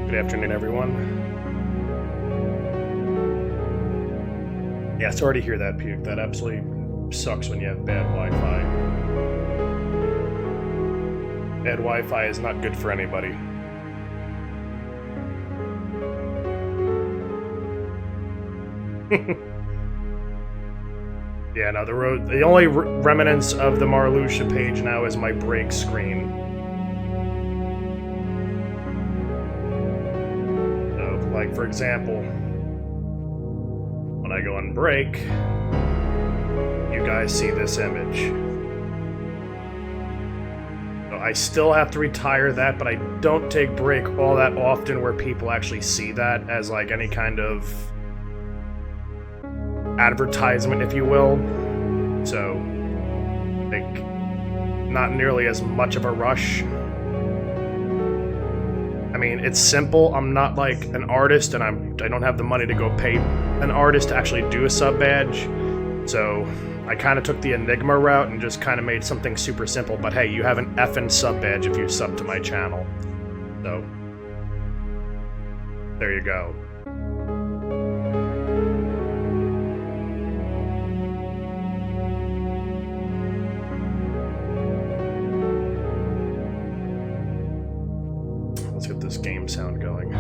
Good afternoon, everyone. Yeah, sorry to hear that, Puke. That absolutely sucks when you have bad Wi-Fi. Bad Wi-Fi is not good for anybody. Yeah, no, the only remnants of the Marluxia page now is my break screen. So, like, for example, when I go on break, you guys see this image. So I still have to retire that, but I don't take break all that often where people actually see that as, like, any kind of advertisement, if you will. So, like, not nearly as much of a rush. I mean, it's simple. I'm not like an artist, and I don't have the money to go pay an artist to actually do a sub badge. So I kind of took the Enigma route and just kind of made something super simple. But hey, you have an effing sub badge if you sub to my channel. So there you go. Let's get this game sound going.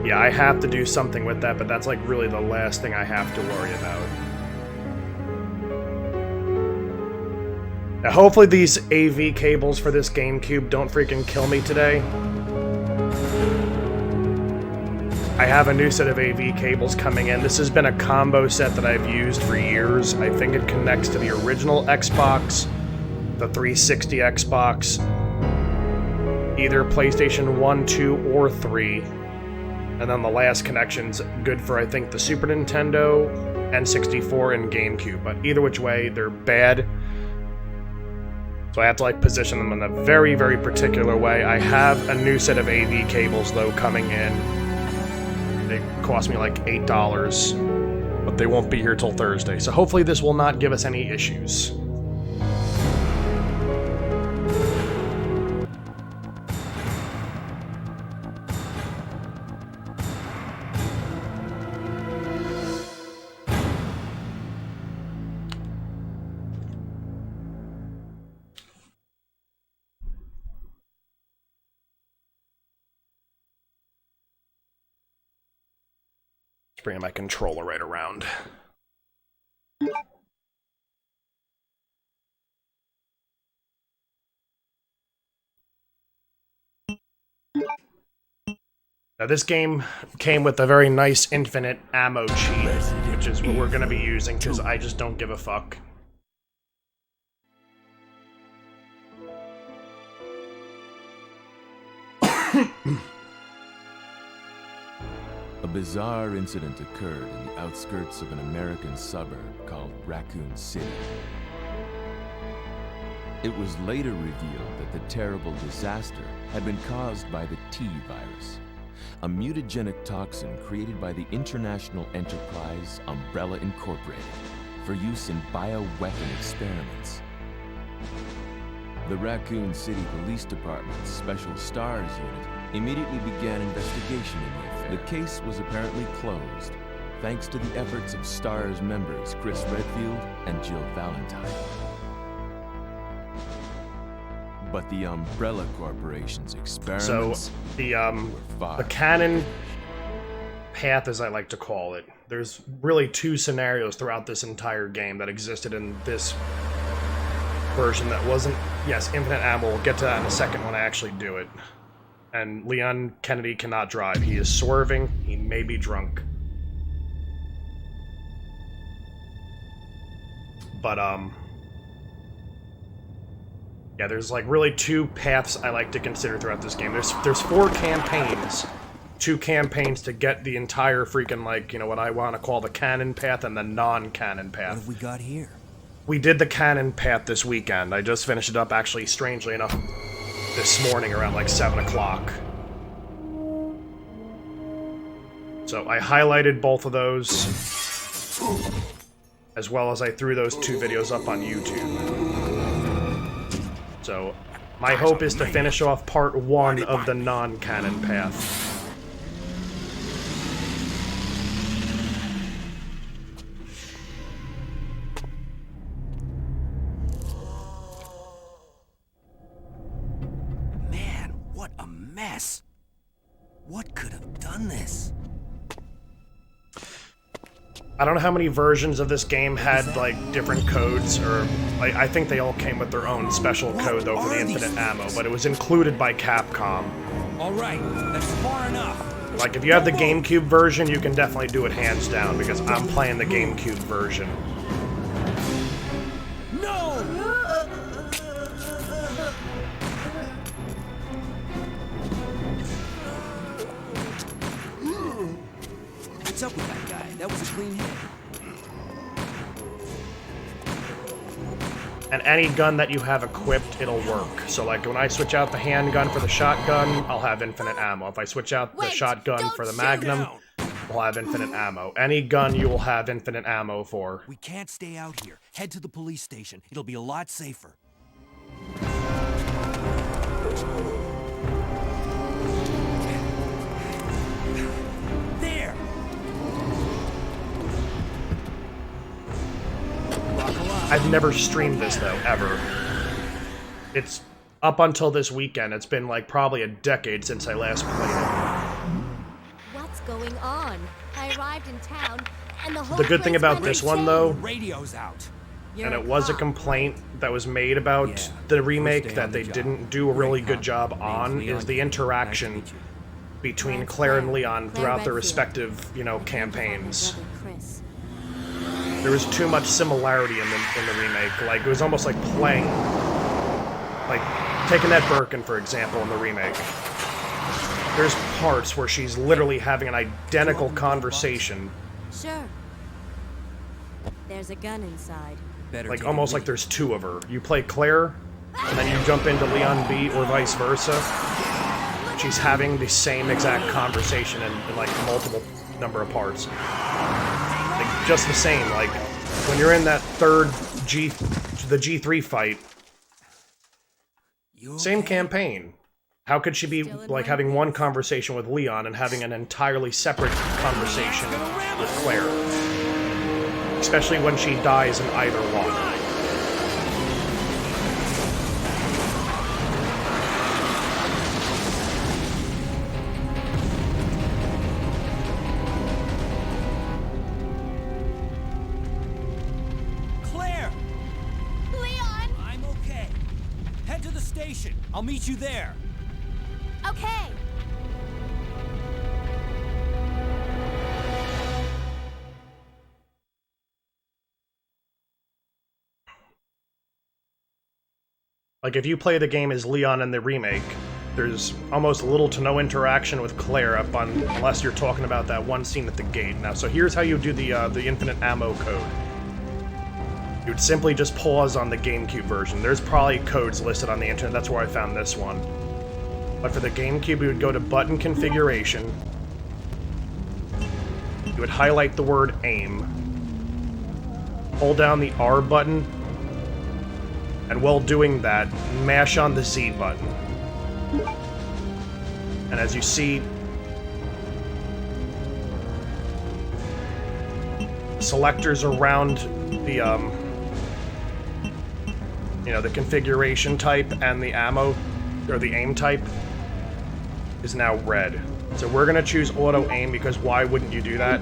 Yeah, I have to do something with that, but that's like really the last thing I have to worry about. Now, hopefully these AV cables for this GameCube don't freaking kill me today. I have a new set of AV cables coming in. This has been a combo set that I've used for years. I think it connects to the original Xbox, the 360 Xbox, either PlayStation 1, 2, or 3. And then the last connection's good for, I think, the Super Nintendo, N64, and GameCube. But either which way, they're bad. So I have to, like, position them in a very, very particular way. I have a new set of AV cables, though, coming in. They cost me, like, $8. But they won't be here till Thursday. So hopefully this will not give us any issues. Bringing my controller right around. Now this game came with a very nice infinite ammo cheat, which is what we're going to be using because I just don't give a fuck. A bizarre incident occurred in the outskirts of an American suburb called Raccoon City. It was later revealed that the terrible disaster had been caused by the T virus, a mutagenic toxin created by the international enterprise Umbrella Incorporated for use in bioweapon experiments. The Raccoon City Police Department's Special Stars Unit immediately began investigation in the affair. The case was apparently closed, thanks to the efforts of STARS members Chris Redfield and Jill Valentine. But the Umbrella Corporation's experiments the canon path, as I like to call it, there's really two scenarios throughout this entire game that existed in this version that wasn't, yes, infinite ammo. We'll get to that in a second when I actually do it. And Leon Kennedy cannot drive. He is swerving. He may be drunk. But, yeah, there's, like, really two paths I like to consider throughout this game. There's 4 campaigns. 2 campaigns to get the entire freaking, like, you know, what I want to call the canon path and the non-canon path. What have we got here? We did the canon path this weekend. I just finished it up, actually, strangely enough, this morning around like 7 o'clock. So I highlighted both of those, as well as I threw those 2 videos up on YouTube. So My hope is to finish off part 1 of the non-canon path. Man, what a mess. What could have done this? I don't know how many versions of this game had, like, different codes, or... Like, I think they all came with their own special code, though, for the infinite ammo, but it was included by Capcom. Alright, that's far enough. Like, if you have the GameCube version, you can definitely do it hands down, because I'm playing the GameCube version. No! What's up with that guy? That was a clean hit. And any gun that you have equipped, it'll work. So, like, when I switch out the handgun for the shotgun, I'll have infinite ammo. If I switch out the shotgun for the Magnum, I'll have infinite ammo. Any gun you will have infinite ammo for. We can't stay out here. Head to the police station. It'll be a lot safer. There! I've never streamed this, though, ever. It's up until this weekend. It's been, like, probably a decade since I last played it. What's going on? I arrived in town, and the whole The good thing place about went this insane. one, though, Radio's out. You're and it was a cop. complaint that was made about Yeah, the remake first day that on the they job. didn't do a really Great good cop. job Name's on, Leon is the Kennedy. interaction Nice to meet you. between That's Claire and Claire. Leon Claire throughout their Redfield. respective, you know, I came to find my campaigns. brother, Chris. There was too much similarity in the remake. Like, it was almost like playing... Like, take Annette Birkin, for example, in the remake. There's parts where she's literally having an identical conversation. Sure. There's a gun inside. Better Like, take it almost with like there's two of her. You play Claire, and then you jump into Leon B, or vice versa. She's having the same exact conversation in like, multiple number of parts. Like, just the same. Like, when you're in that third the G3 fight, you. same okay? campaign. How could she be, Still in like, one having piece. one conversation with Leon and having an entirely separate conversation with Claire? Especially when she dies in either one. Claire! Leon! I'm okay. Head to the station. I'll meet you there. Okay. Like, if you play the game as Leon in the remake, there's almost little to no interaction with Claire unless you're talking about that one scene at the gate. Now, so here's how you do the infinite ammo code. You would simply just pause on the GameCube version. There's probably codes listed on the internet, that's where I found this one. But for the GameCube, you would go to button configuration. You would highlight the word aim. Hold down the R button. And while doing that, mash on the Z button. And as you see, selectors around the, you know, the configuration type and the ammo, or the aim type, is now red. So we're gonna choose auto aim because why wouldn't you do that?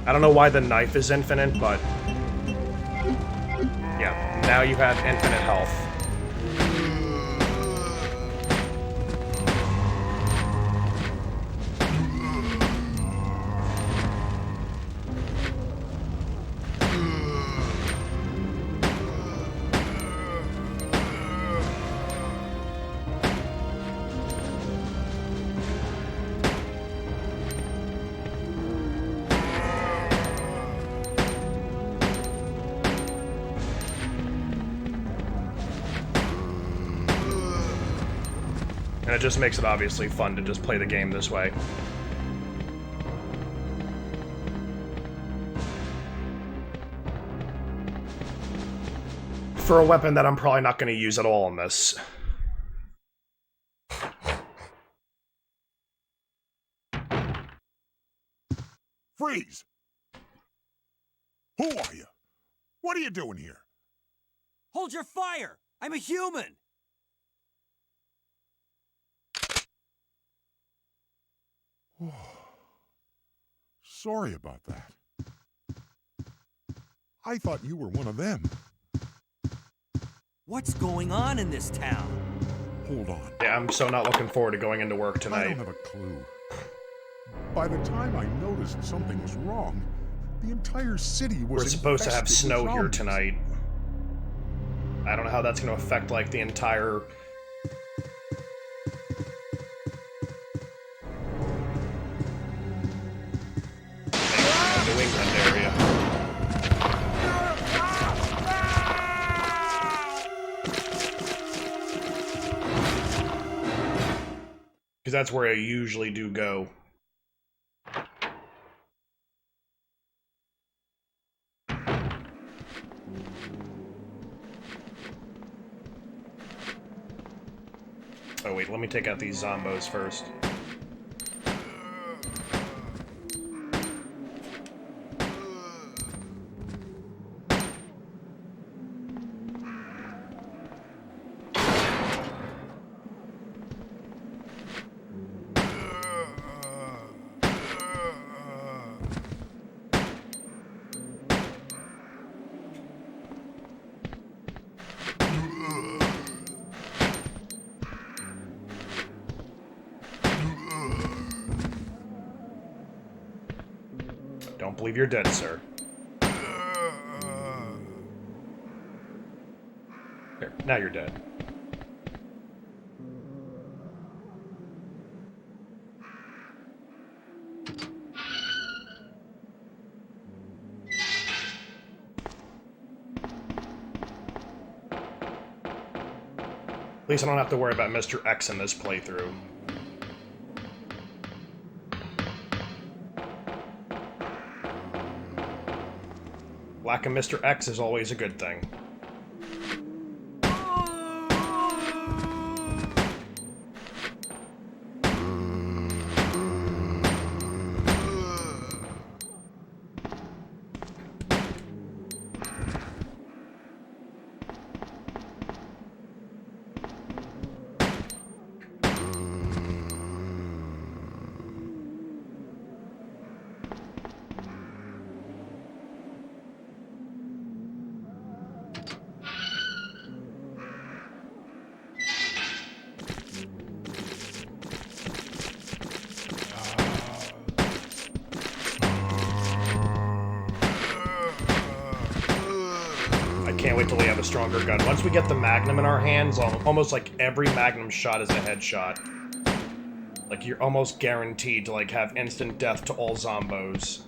I don't know why the knife is infinite, but yeah, now you have infinite health. And it just makes it obviously fun to just play the game this way. for a weapon that I'm probably not going to use at all in this. Freeze! Who are you? What are you doing here? Hold your fire! I'm a human! Sorry about that. I thought you were one of them. What's going on in this town? Hold on. Yeah, I'm so not looking forward to going into work I tonight. don't have a clue. By the time I noticed something was wrong, the entire city was We're supposed to have infested snow with here zombies. tonight. I don't know how that's going to affect, like, the entire... New England area. Because that's where I usually do go. Oh wait, let me take out these zombos first. Don't believe you're dead, sir. There, now you're dead. At least I don't have to worry about Mr. X in this playthrough. Lack of Mr. X is always a good thing. Can't wait till we have a stronger gun. Once we get the Magnum in our hands, almost like every Magnum shot is a headshot. Like, you're almost guaranteed to, like, have instant death to all zombos.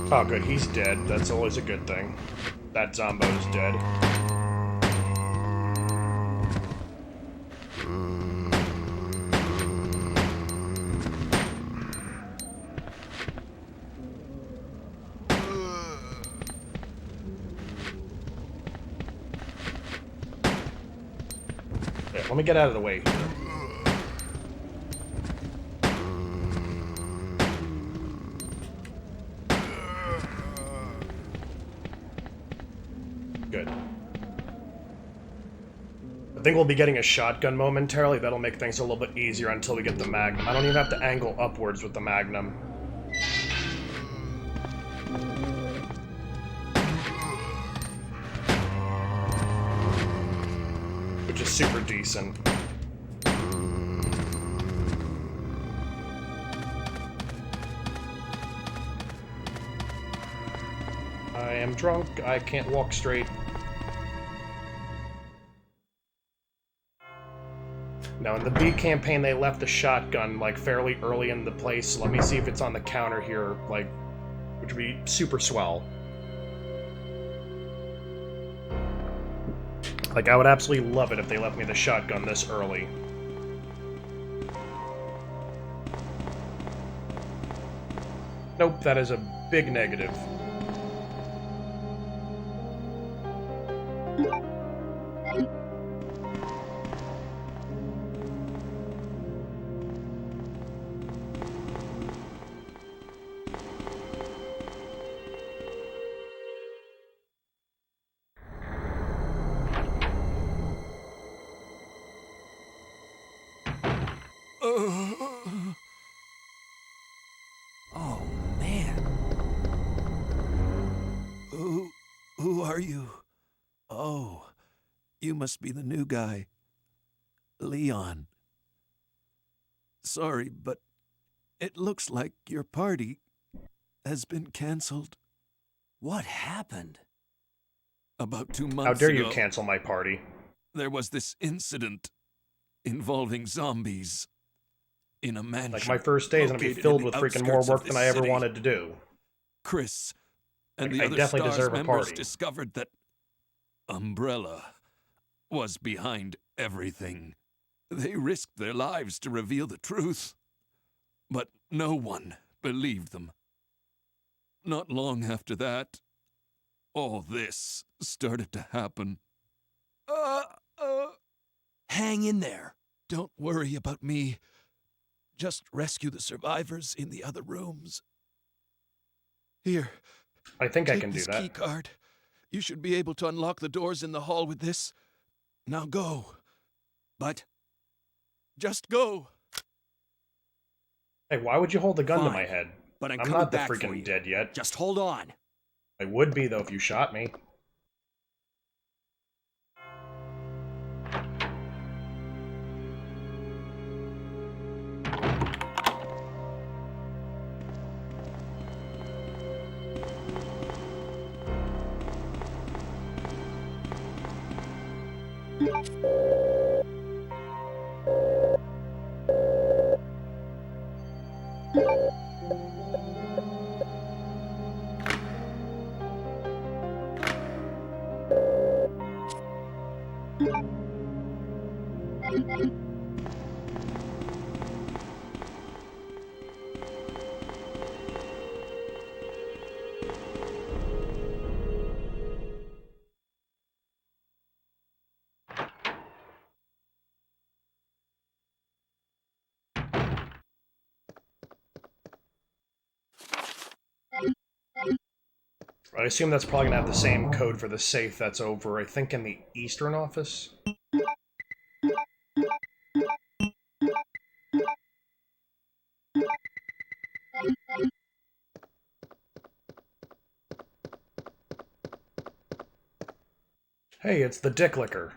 Oh, good, he's dead. That's always a good thing. That Zombo's dead. Yeah, let me get out of the way. Good. I think we'll be getting a shotgun momentarily. That'll make things a little bit easier until we get the Magnum. I don't even have to angle upwards with the Magnum. Which is super decent. I am drunk. I can't walk straight. Now, in the B campaign, they left the shotgun, like, fairly early in the place. So let me see if it's on the counter here, like, which would be super swell. Like, I would absolutely love it if they left me the shotgun this early. Nope, that is a big negative. Oh, man. Who are you? Oh, you must be the new guy. Leon. Sorry, but it looks like your party has been canceled. What happened? About 2 months ago. How dare you cancel my party? There was this incident involving zombies in a mansion. Like, my first day is gonna be located filled in with the freaking more outskirts work of than this I ever city. wanted to do. Chris and Like, the I other definitely STARS deserve a members party. discovered that Umbrella was behind everything. They risked their lives to reveal the truth, but no one believed them. Not long after that, all this started to happen. Hang in there. Don't worry about me. Just rescue the survivors in the other rooms. Here, I think I take can do this that. key card. You should be able to unlock the doors in the hall with this. Now go. But just go. Hey, why would you hold the gun to my Fine, head? but I'm I'm coming not the back for freaking you. dead yet. Just hold on. I would be, though, if you shot me. I assume that's probably gonna have the same code for the safe that's over, I think, in the Eastern office. Hey, it's the Dick Licker.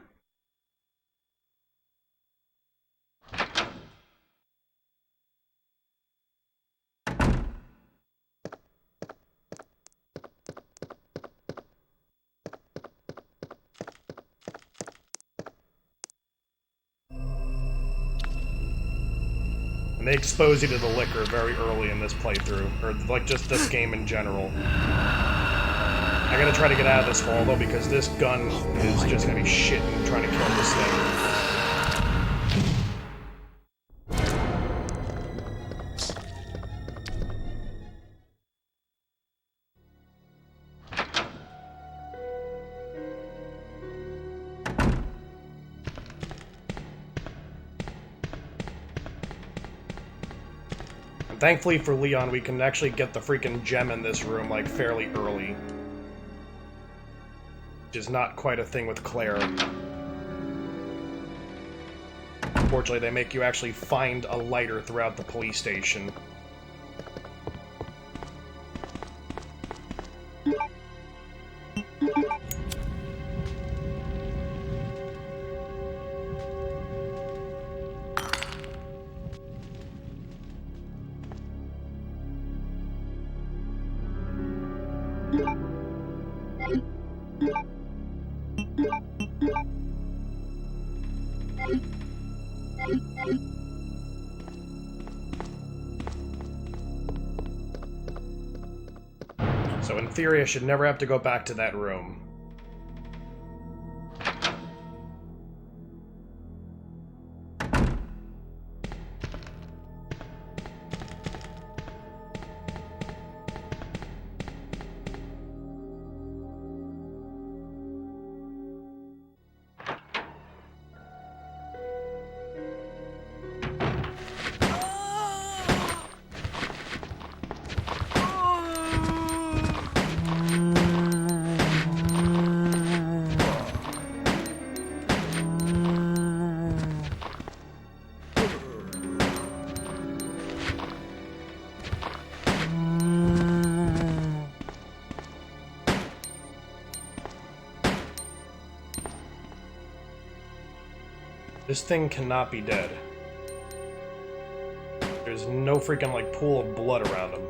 And they expose you to the liquor very early in this playthrough, or like just this game in general. I gotta try to get out of this hole though, because this gun is just gonna be shitting trying to kill this thing. And thankfully for Leon, we can actually get the freaking gem in this room, like, fairly early. Which is not quite a thing with Claire. Unfortunately, they make you actually find a lighter throughout the police station. So in theory, I should never have to go back to that room. This thing cannot be dead. There's no freaking, like, pool of blood around him.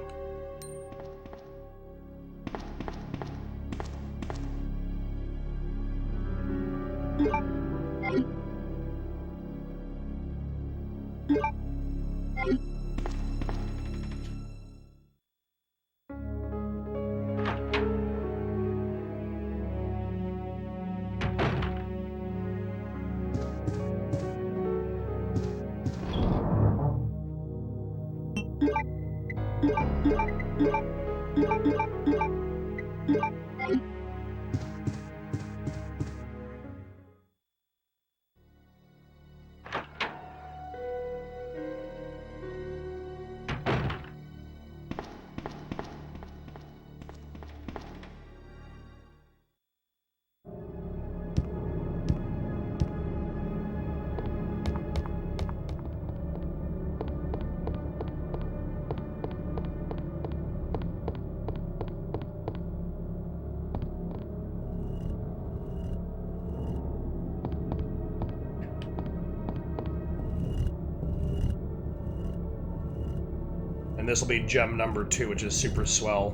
And this will be gem number 2, which is super swell.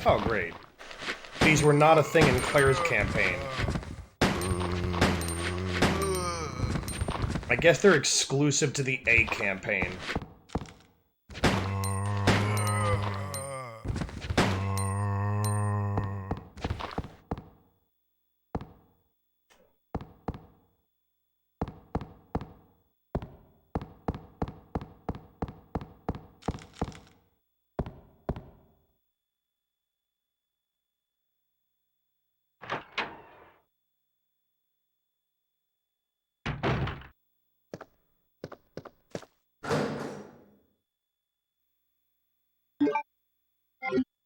Oh, great. These were not a thing in Claire's campaign. I guess they're exclusive to the A campaign.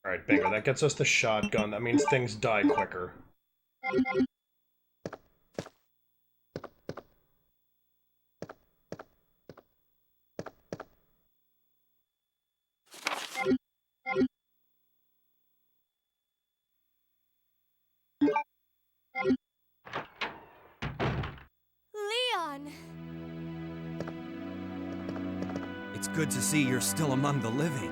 Alright, bingo. That gets us the shotgun. That means things die quicker. Leon! It's good to see you're still among the living.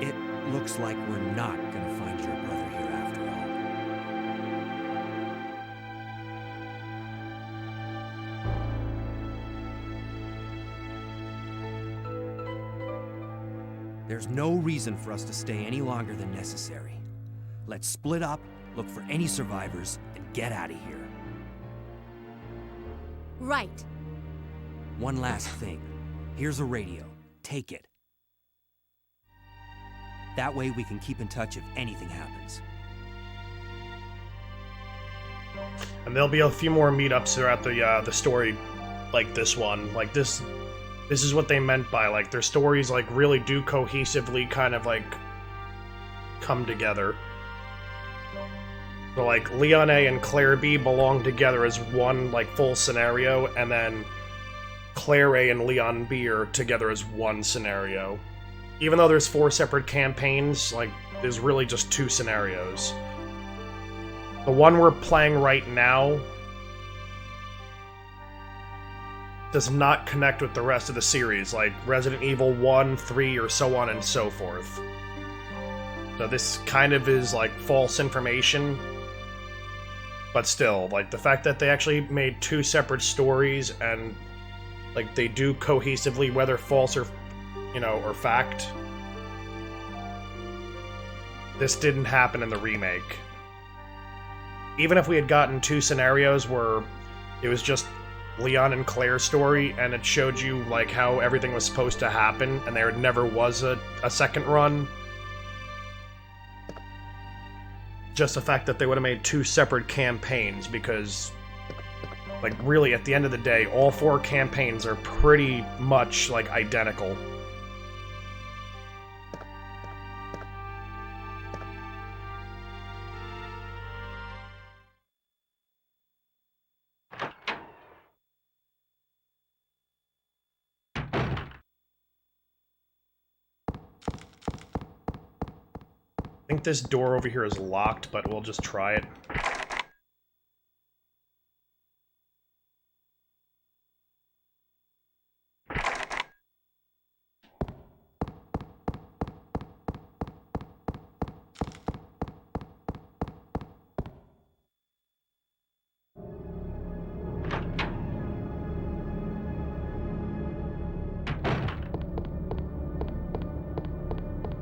It looks like we're not gonna find your brother here after all. There's no reason for us to stay any longer than necessary. Let's split up, look for any survivors, and get out of here. Right. One last thing. Here's a radio. Take it. That way we can keep in touch if anything happens. And there'll be a few more meetups throughout the story, like this one. Like this is what they meant by, like, their stories, like, really do cohesively kind of, like, come together. So, like, Leon A and Claire B belong together as one, like, full scenario, and then Claire A and Leon B are together as one scenario. Even though there's 4 separate campaigns, like, there's really just 2 scenarios. The one we're playing right now does not connect with the rest of the series, like Resident Evil 1, 3, or so on and so forth. So this kind of is, like, false information. But still, like, the fact that they actually made 2 separate stories and, like, they do cohesively, whether false or, you know, or fact. This didn't happen in the remake. Even if we had gotten 2 scenarios where it was just Leon and Claire's story, and it showed you, like, how everything was supposed to happen, and there never was a second run. Just the fact that they would have made 2 separate campaigns, because, like, really, at the end of the day, all 4 campaigns are pretty much, like, identical. I think this door over here is locked, but we'll just try it.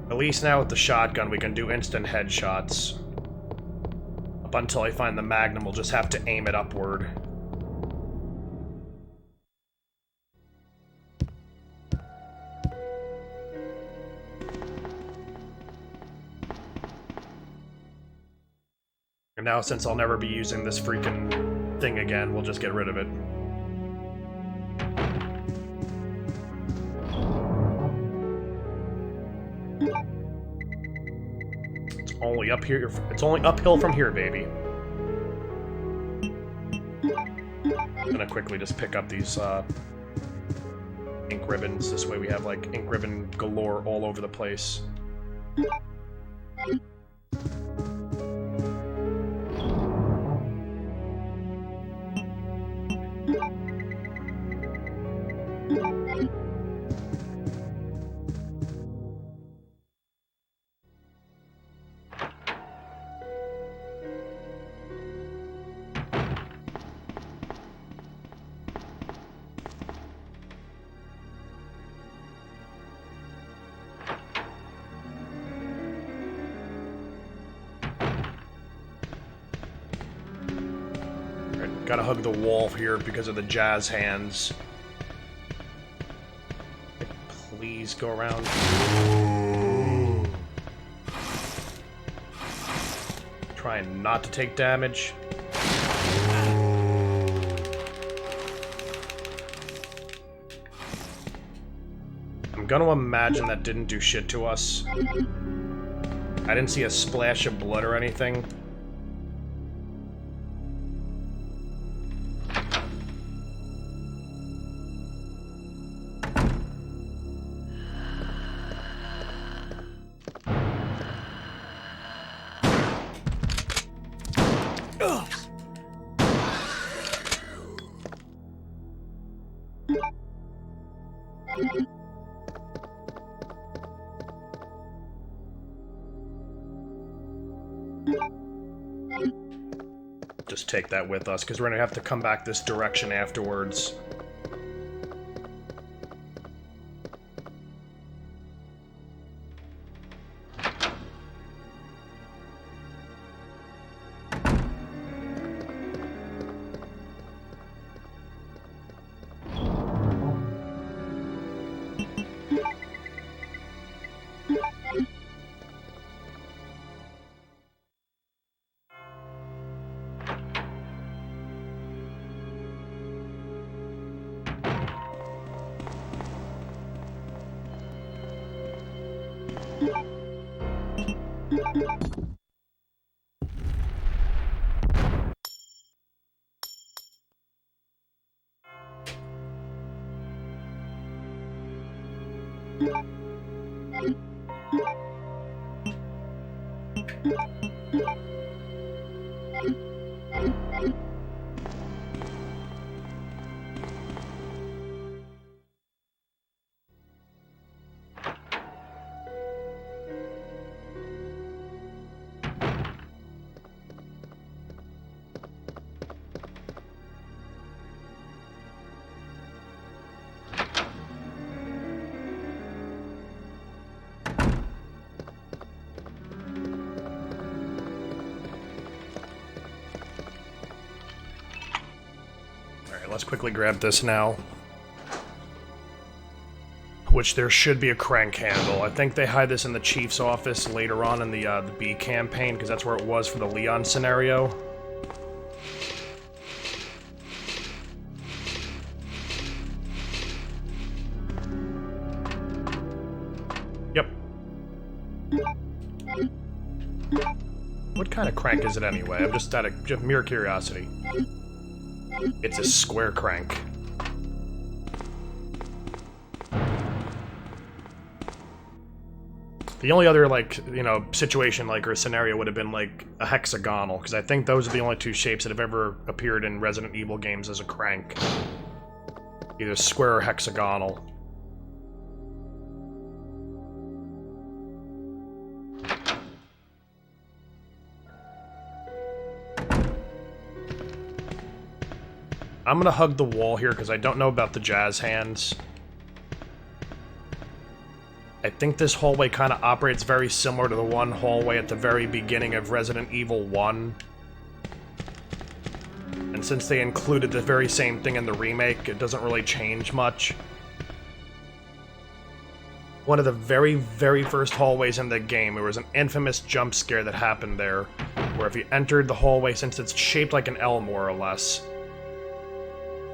At least now with the shotgun we can do instant headshots. Up until I find the Magnum, we'll just have to aim it upward. And now, since I'll never be using this freaking thing again, we'll just get rid of it. Only up here. It's only uphill from here, baby. I'm gonna quickly just pick up these ink ribbons. This way we have, like, ink ribbon galore all over the place. Gotta hug the wall here because of the jazz hands. Please go around. Trying not to take damage. I'm gonna imagine that didn't do shit to us. I didn't see a splash of blood or anything. Just take that with us, because we're gonna have to come back this direction afterwards. Let's quickly grab this now. Which there should be a crank handle. I think they hide this in the chief's office later on in the B campaign, because that's where it was for the Leon scenario. Yep. What kind of crank is it anyway? I'm just out of just mere curiosity. It's a square crank. The only other, like, you know, situation, like, or scenario would have been, like, a hexagonal, because I think those are the only two shapes that have ever appeared in Resident Evil games as a crank. Either square or hexagonal. I'm gonna hug the wall here because I don't know about the jazz hands. I think this hallway kind of operates very similar to the one hallway at the very beginning of Resident Evil 1. And since they included the very same thing in the remake, it doesn't really change much. One of the very, very first hallways in the game, there was an infamous jump scare that happened there, where if you entered the hallway, since it's shaped like an L more or less,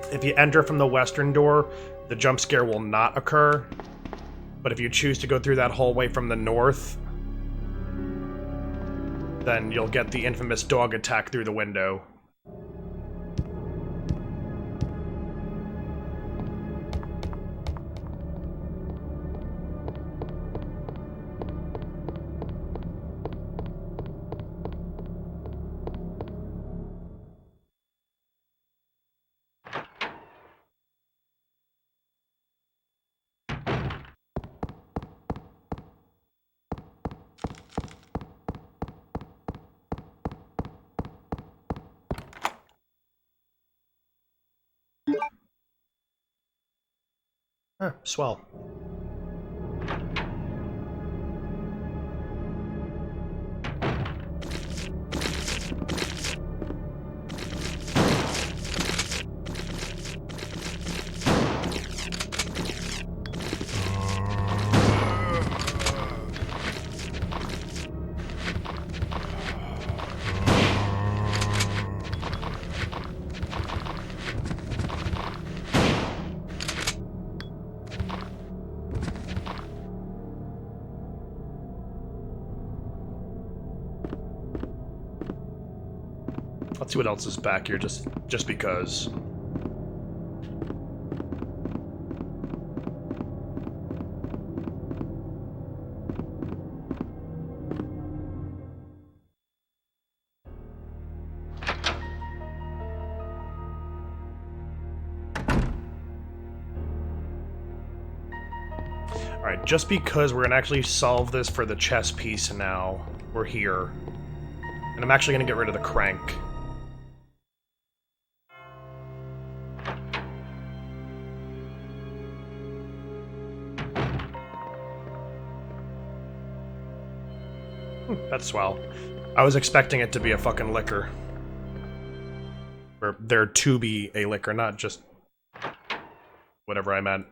if you enter from the western door, the jump scare will not occur. But if you choose to go through that hallway from the north, then you'll get the infamous dog attack through the window. Huh, swell. Let's see what else is back here, just because. Alright, just because we're gonna actually solve this for the chess piece now, we're here. And I'm actually gonna get rid of the crank. That's swell. I was expecting it to be a fucking liquor. Or there to be a liquor, not just whatever I meant.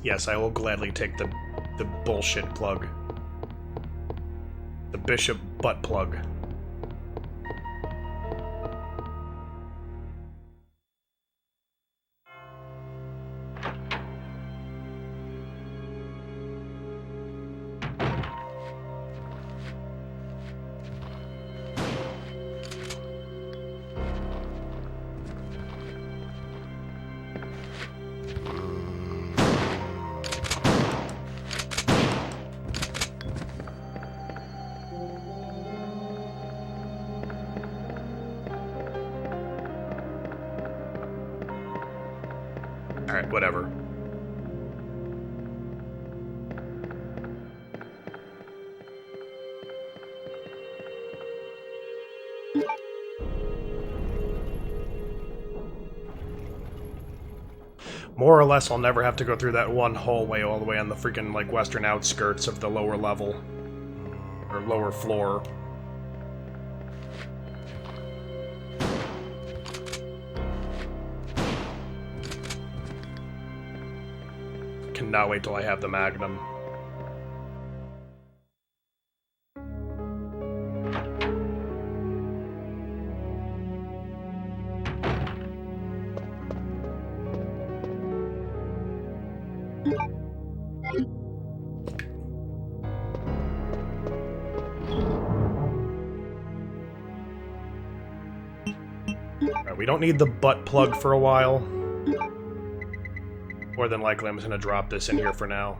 Yes, I will gladly take the bullshit plug. The bishop butt plug. Alright, whatever. More or less, I'll never have to go through that one hallway all the way on the freaking, like, western outskirts of the lower level. Or lower floor. Cannot wait till I have the Magnum. Alright, we don't need the butt plug for a while. More than likely, I'm just gonna drop this in here for now.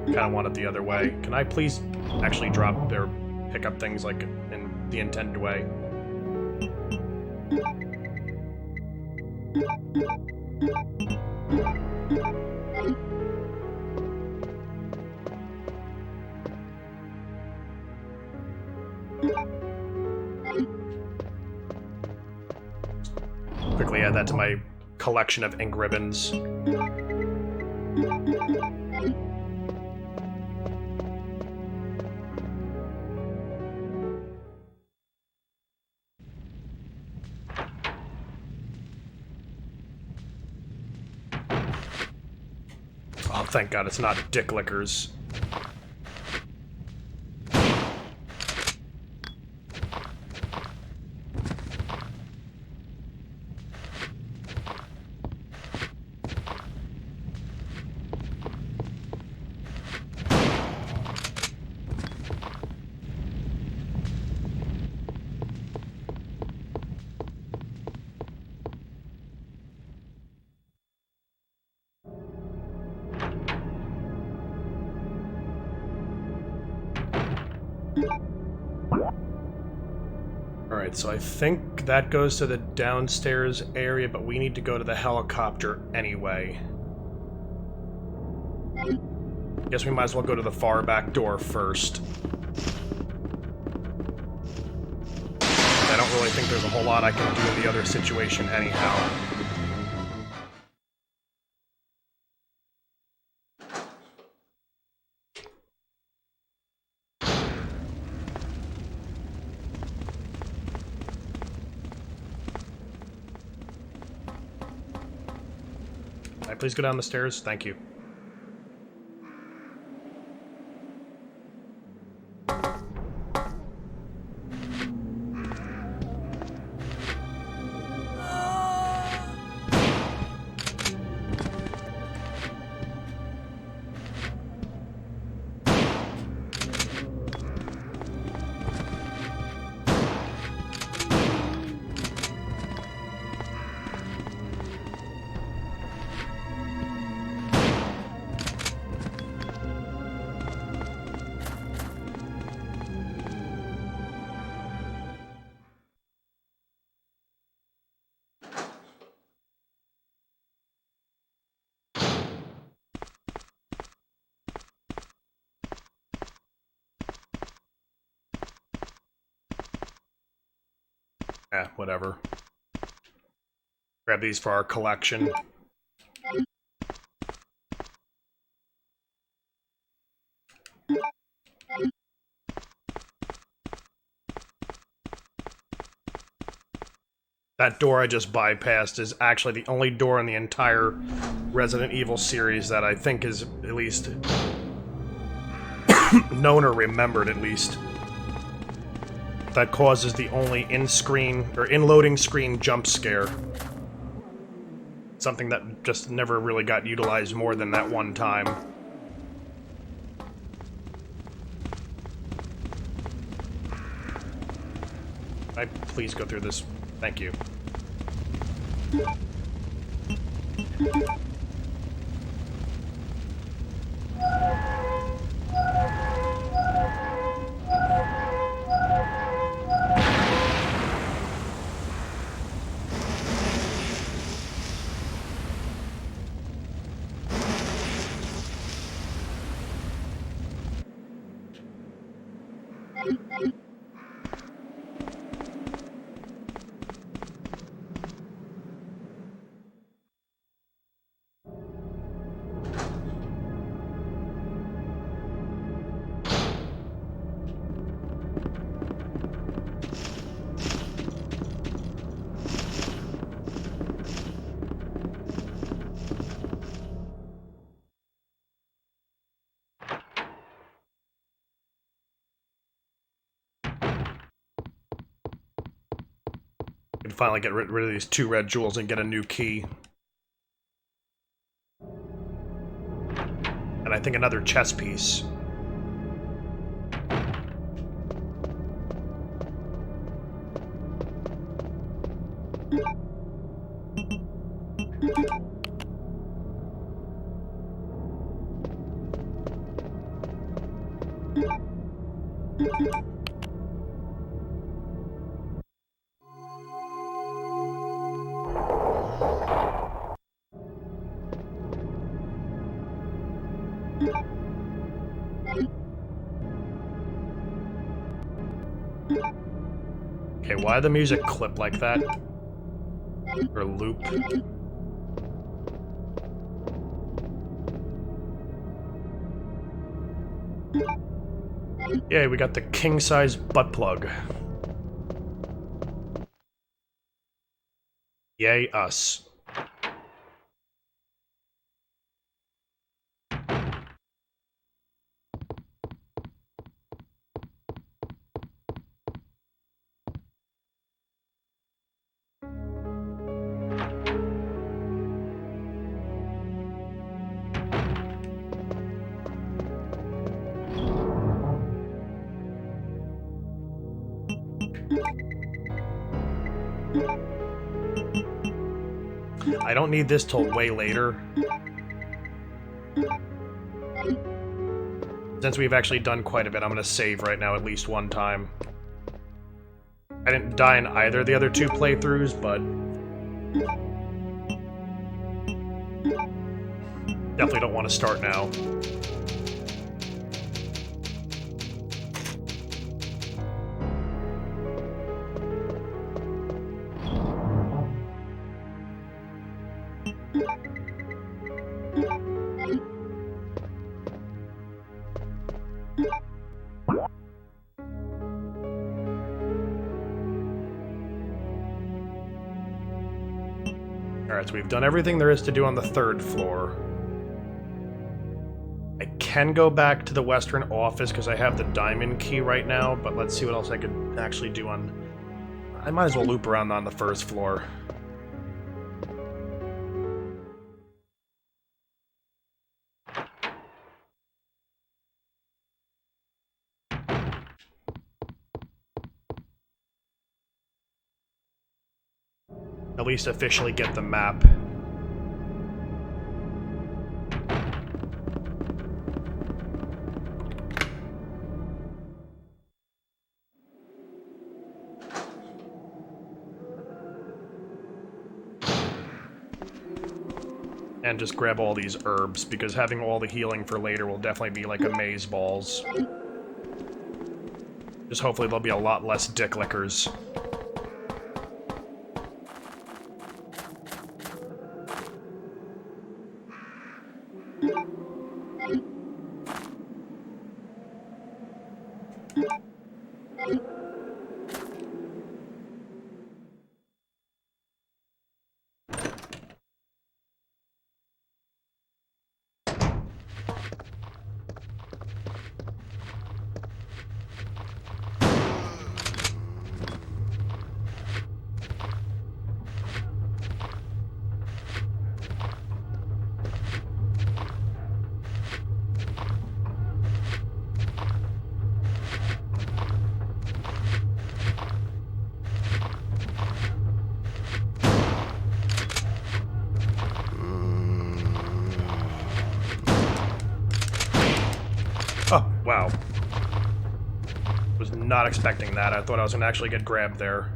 Kinda want it the other way. Can I please actually drop or pick up things like in the intended way? Quickly add that to my collection of ink ribbons. Oh, thank God it's not dick lickers. Alright, so I think that goes to the downstairs area, but we need to go to the helicopter anyway. Guess we might as well go to the far back door first. I don't really think there's a whole lot I can do in the other situation anyhow. Can I please go down the stairs? Thank you. Eh, whatever. Grab these for our collection. That door I just bypassed is actually the only door in the entire Resident Evil series that I think is at least known or remembered, at least. That causes the only in-screen, or in-loading screen jump scare. Something that just never really got utilized more than that one time. Can I please go through this? Thank you. We can finally get rid of these 2 red jewels and get a new key. And I think another chess piece. Okay, why the music clip like that? Or loop? Yeah, we got the king-size butt plug. Yay, us. I don't need this till way later. Since we've actually done quite a bit, I'm gonna save right now at least one time. I didn't die in either of the other 2 playthroughs, but definitely don't want to start now. Alright, so we've done everything there is to do on the 3rd floor. I can go back to the western office because I have the diamond key right now, but let's see what else I could actually do on... I might as well loop around on the 1st floor. At least officially get the map. And just grab all these herbs, because having all the healing for later will definitely be like amaze balls. Just hopefully there'll be a lot less dick lickers. Wow. Was not expecting that. I thought I was gonna actually get grabbed there.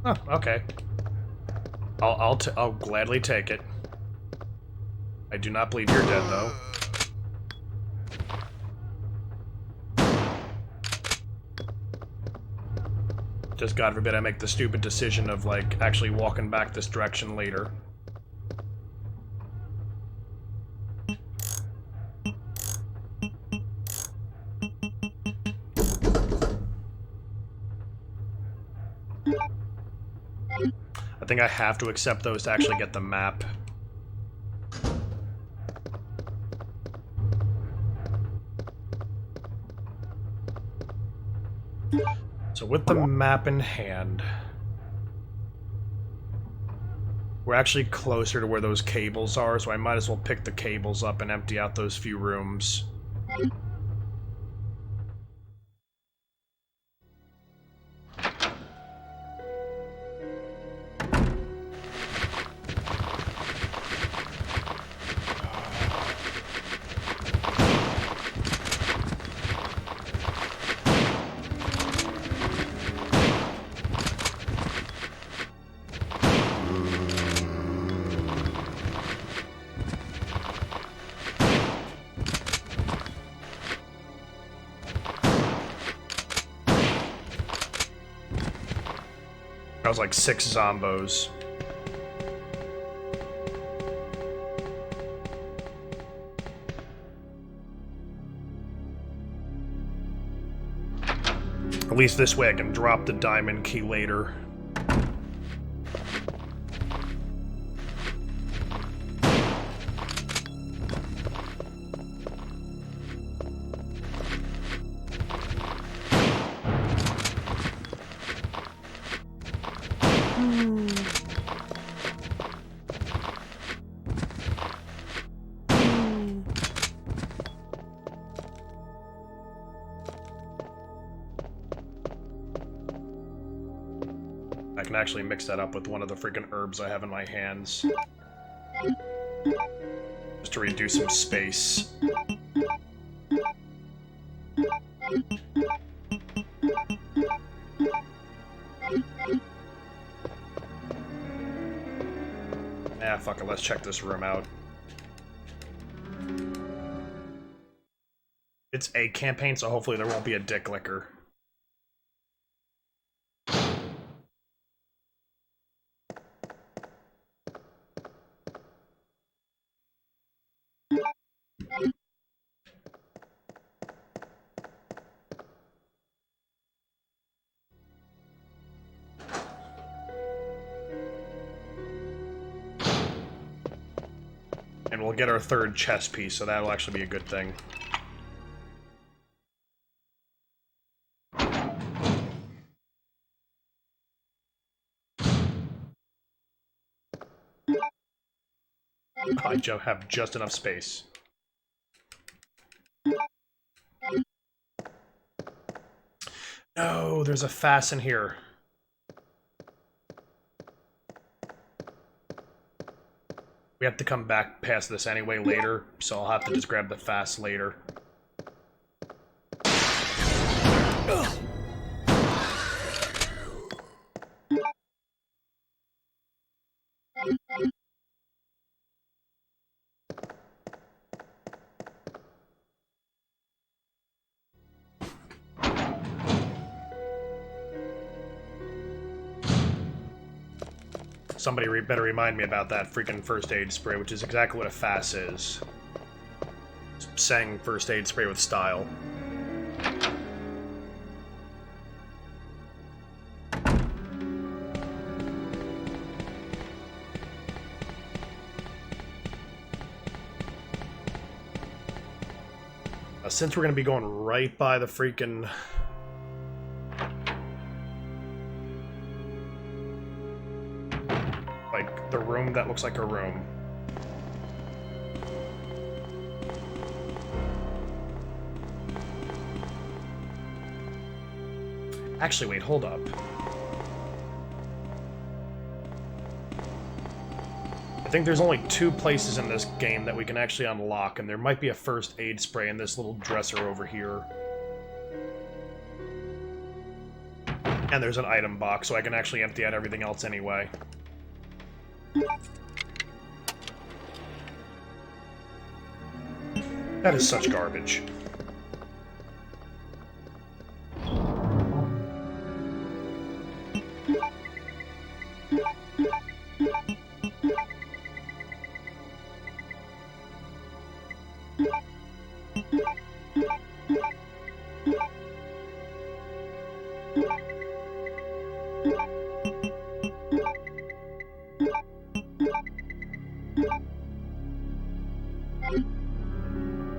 Oh, okay. I'll gladly take it. I do not believe you're dead, though. Just God forbid I make the stupid decision of, like, actually walking back this direction later. I think I have to accept those to actually get the map. So with the map in hand, we're actually closer to where those cables are, so I might as well pick the cables up and empty out those few rooms. That was like 6 zombos. At least this way I can drop the diamond key later. I can actually mix that up with one of the freaking herbs I have in my hands. Just to reduce some space. Ah, fuck it, let's check this room out. It's a campaign, so hopefully there won't be a dick licker. And we'll get our 3rd chess piece, so that'll actually be a good thing. I have just enough space. No, there's a fasten here. We have to come back past this anyway later, so I'll have to just grab the fast later. Somebody better remind me about that freaking first aid spray, which is exactly what a FAS is. Saying first aid spray with style. Since we're going to be going right by the freaking... like, the room that looks like a room. Actually, wait, hold up. think there's only 2 places in this game that we can actually unlock, and there might be a first aid spray in this little dresser over here. And there's an item box, so I can actually empty out everything else anyway. That is such garbage.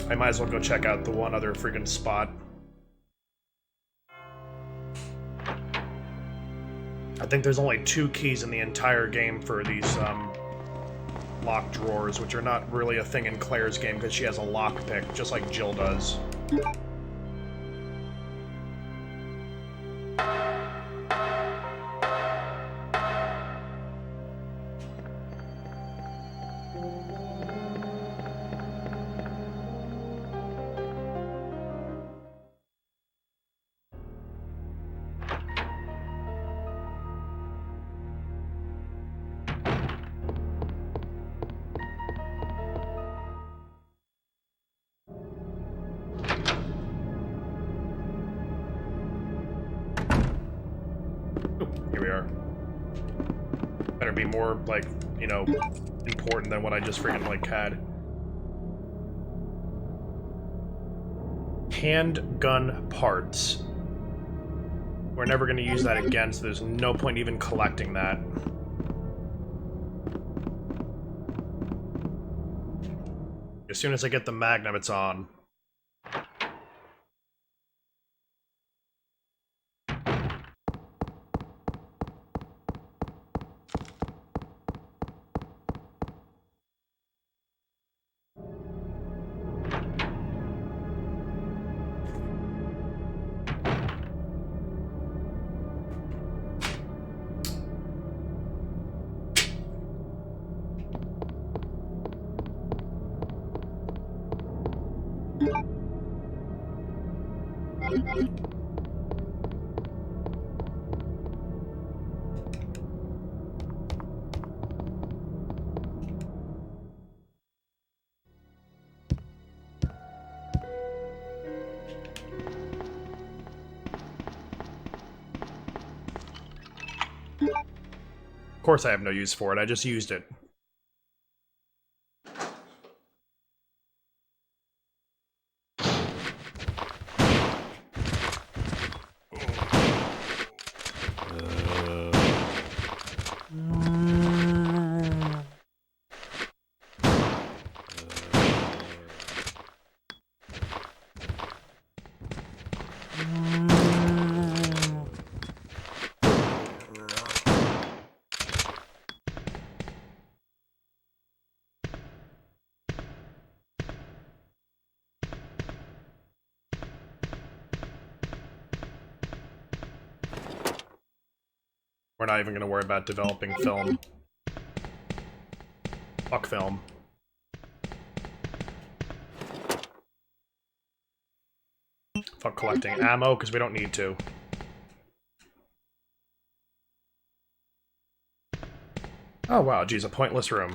I might as well go check out the one other freaking spot. I think there's only 2 keys in the entire game for these locked drawers, which are not really a thing in Claire's game because she has a lockpick, just like Jill does. Here we are. Better be more, like, you know, important than what I just freaking, like, had. Handgun parts. We're never going to use that again, so there's no point even collecting that. As soon as I get the Magnum, it's on. Of course I have no use for it, I just used it. We're not even going to worry about developing film. Fuck film. Fuck collecting ammo, because we don't need to. Oh wow, geez, a pointless room.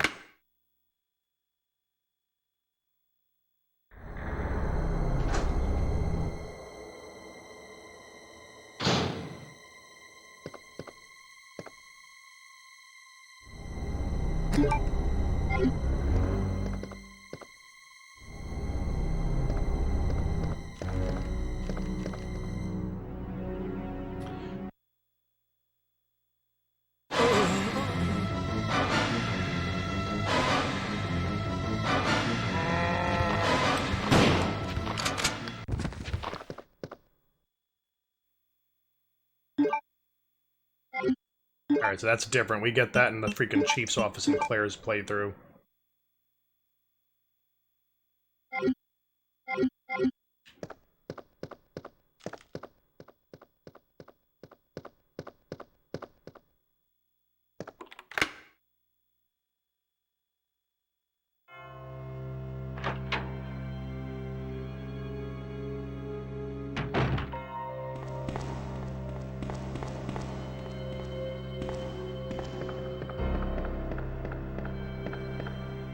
Alright, so that's different. We get that in the freaking Chief's office in Claire's playthrough.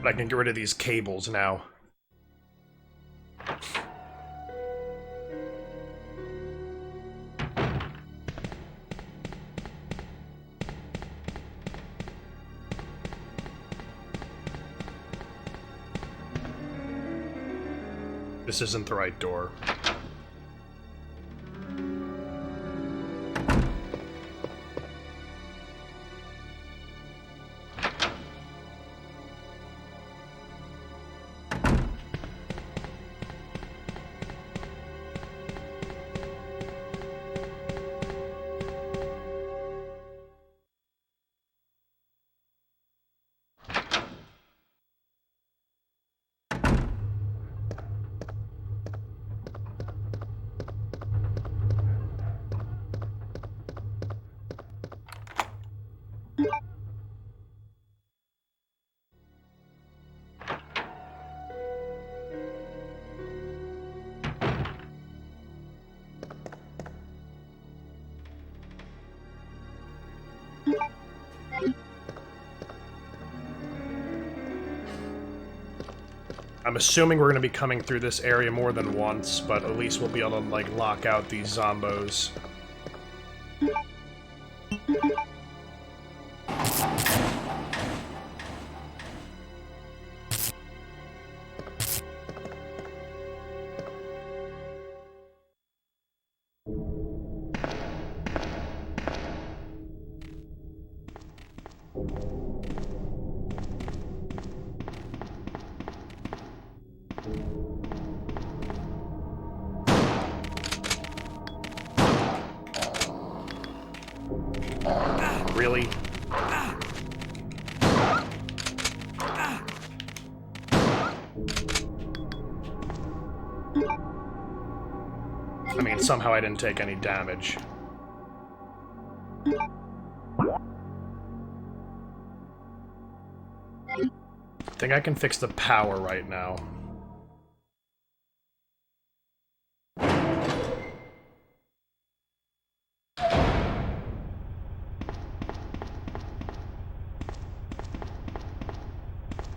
But I can get rid of these cables now. This isn't the right door. I'm assuming we're going to be coming through this area more than once, but at least we'll be able to, like, lock out these zombos. Really? I mean, somehow I didn't take any damage. I think I can fix the power right now.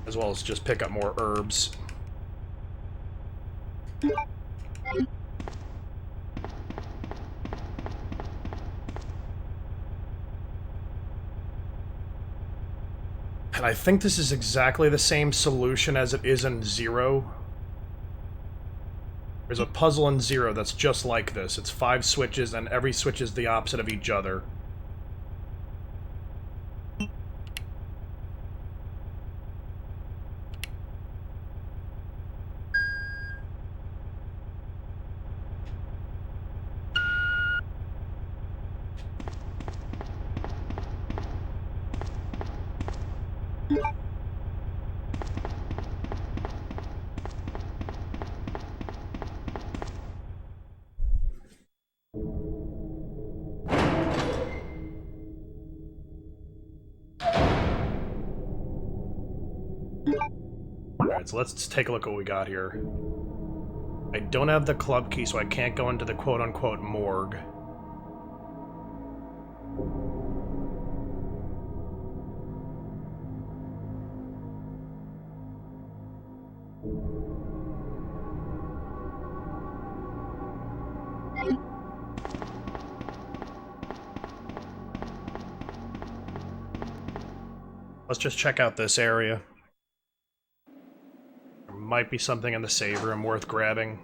As well as just pick up more herbs. And I think this is exactly the same solution as it is in Zero. There's a puzzle in Zero that's just like this. It's 5 switches, and every switch is the opposite of each other. Alright, so let's take a look at what we got here. I don't have the club key, so I can't go into the quote-unquote morgue. Let's just check out this area. There might be something in the save room worth grabbing.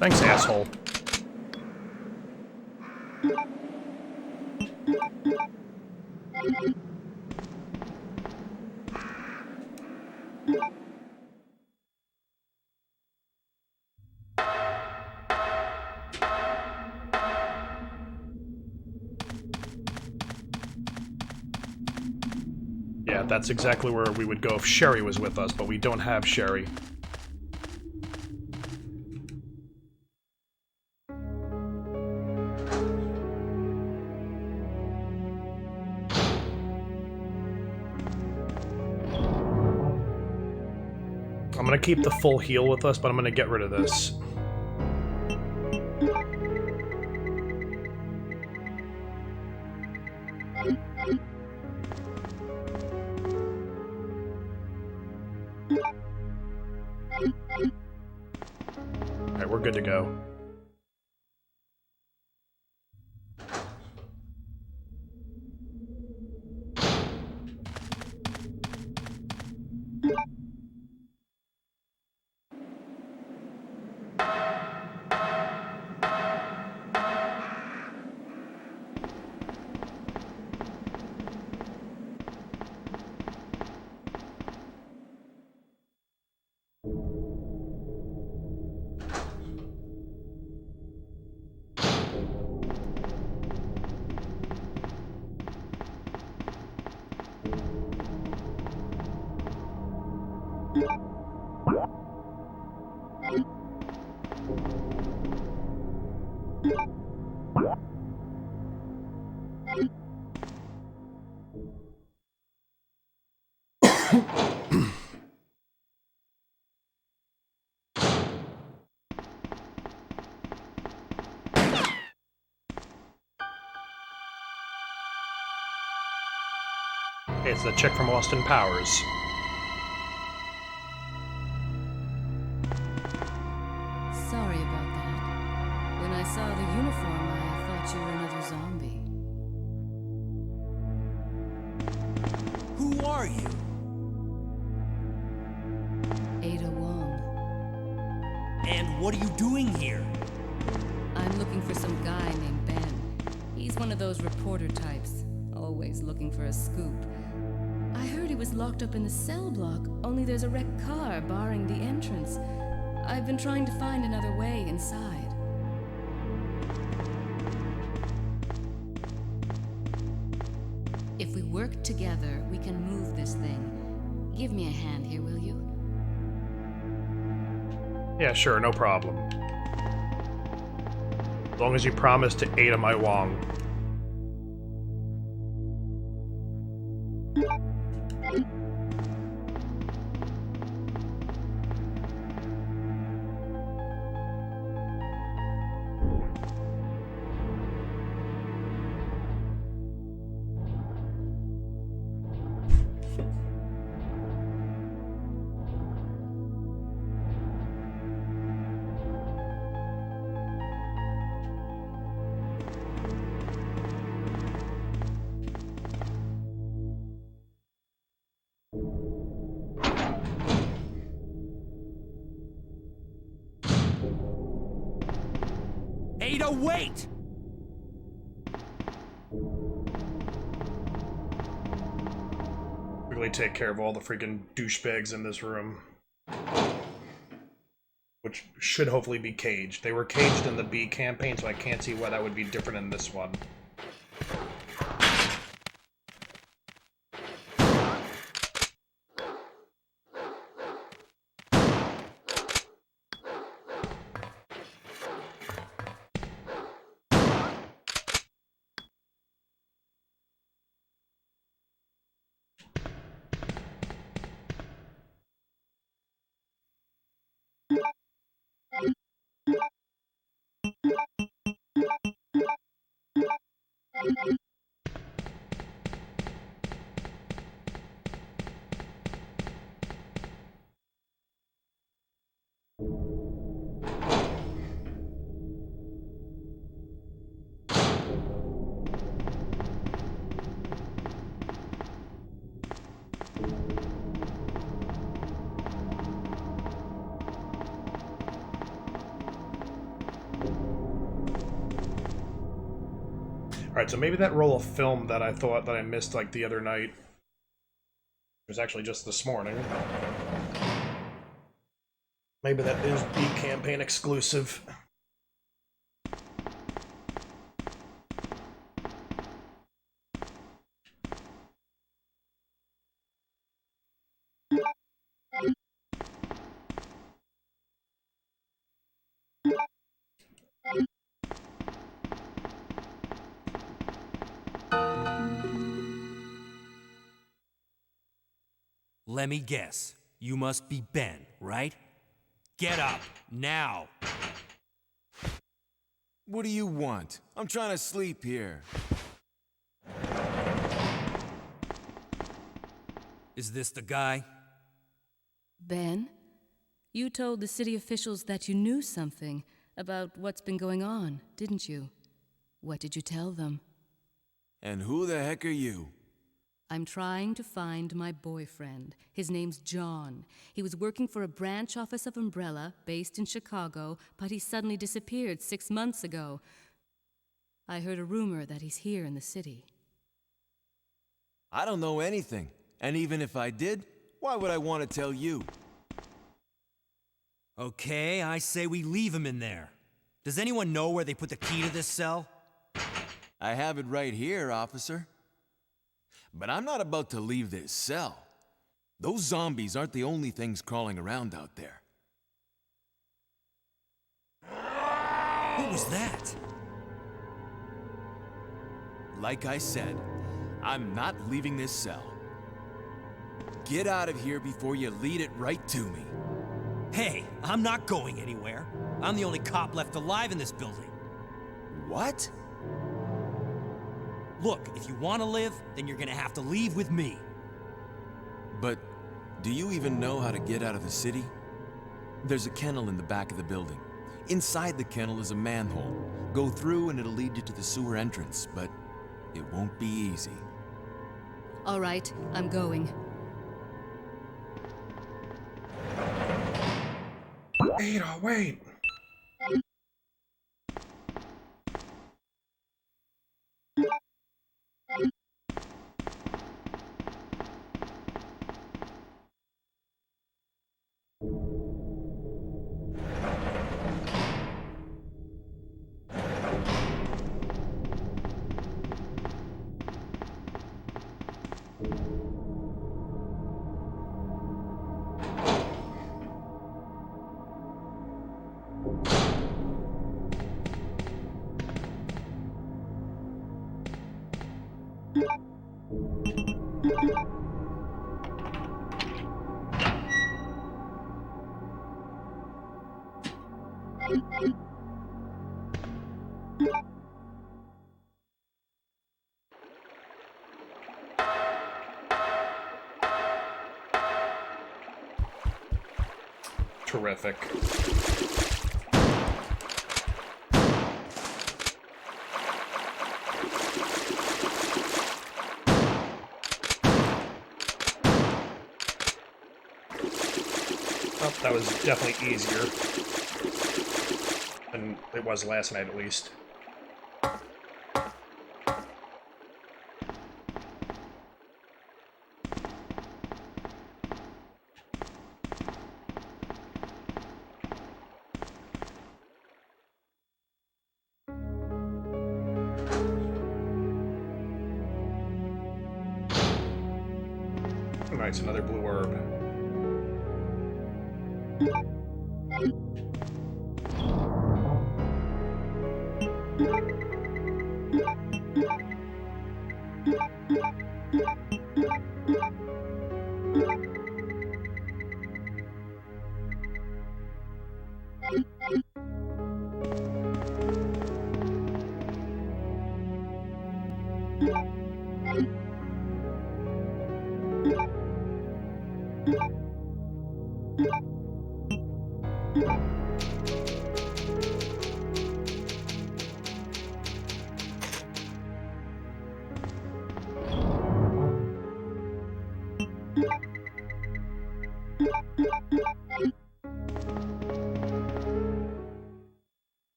Thanks, asshole. Yeah, that's exactly where we would go if Sherry was with us, but we don't have Sherry. gonna keep the full heal with us, but I'm gonna get rid of this. Alright, we're good to go. It's the chick from Austin Powers. Sorry about that. When I saw the uniform, I thought you were another zombie. Who are you? Ada Wong. And what are you doing here? I'm looking for some guy named Ben. He's one of those reporter types, always looking for a scoop. I heard he was locked up in the cell block, only there's a wrecked car barring the entrance. I've been trying to find another way inside. If we work together, we can move this thing. Give me a hand here, will you? Yeah, sure, no problem. As long as you promise to Ada my Wong. Ada, wait! Really take care of all the freaking douchebags in this room. Which should hopefully be caged. They were caged in the B campaign, so I can't see why that would be different in this one. Alright, so maybe that roll of film that I thought that I missed like the other night was actually just this morning. Maybe that is B campaign exclusive. Let me guess. You must be Ben, right? Get up, now! What do you want? I'm trying to sleep here. Is this the guy? Ben, you told the city officials that you knew something about what's been going on, didn't you? What did you tell them? And who the heck are you? I'm trying to find my boyfriend. His name's John. He was working for a branch office of Umbrella, based in Chicago, but he suddenly disappeared 6 months ago. I heard a rumor that he's here in the city. I don't know anything. And even if I did, why would I want to tell you? Okay, I say we leave him in there. Does anyone know where they put the key to this cell? I have it right here, officer. But I'm not about to leave this cell. Those zombies aren't the only things crawling around out there. What was that? Like I said, I'm not leaving this cell. Get out of here before you lead it right to me. Hey, I'm not going anywhere. I'm the only cop left alive in this building. What? Look, if you want to live, then you're gonna have to leave with me. But do you even know how to get out of the city? There's a kennel in the back of the building. Inside the kennel is a manhole. Go through and it'll lead you to the sewer entrance, but it won't be easy. All right, I'm going. Ada, wait! Terrific. Oh, that was definitely easier than it was last night, at least. Nice, another blue herb.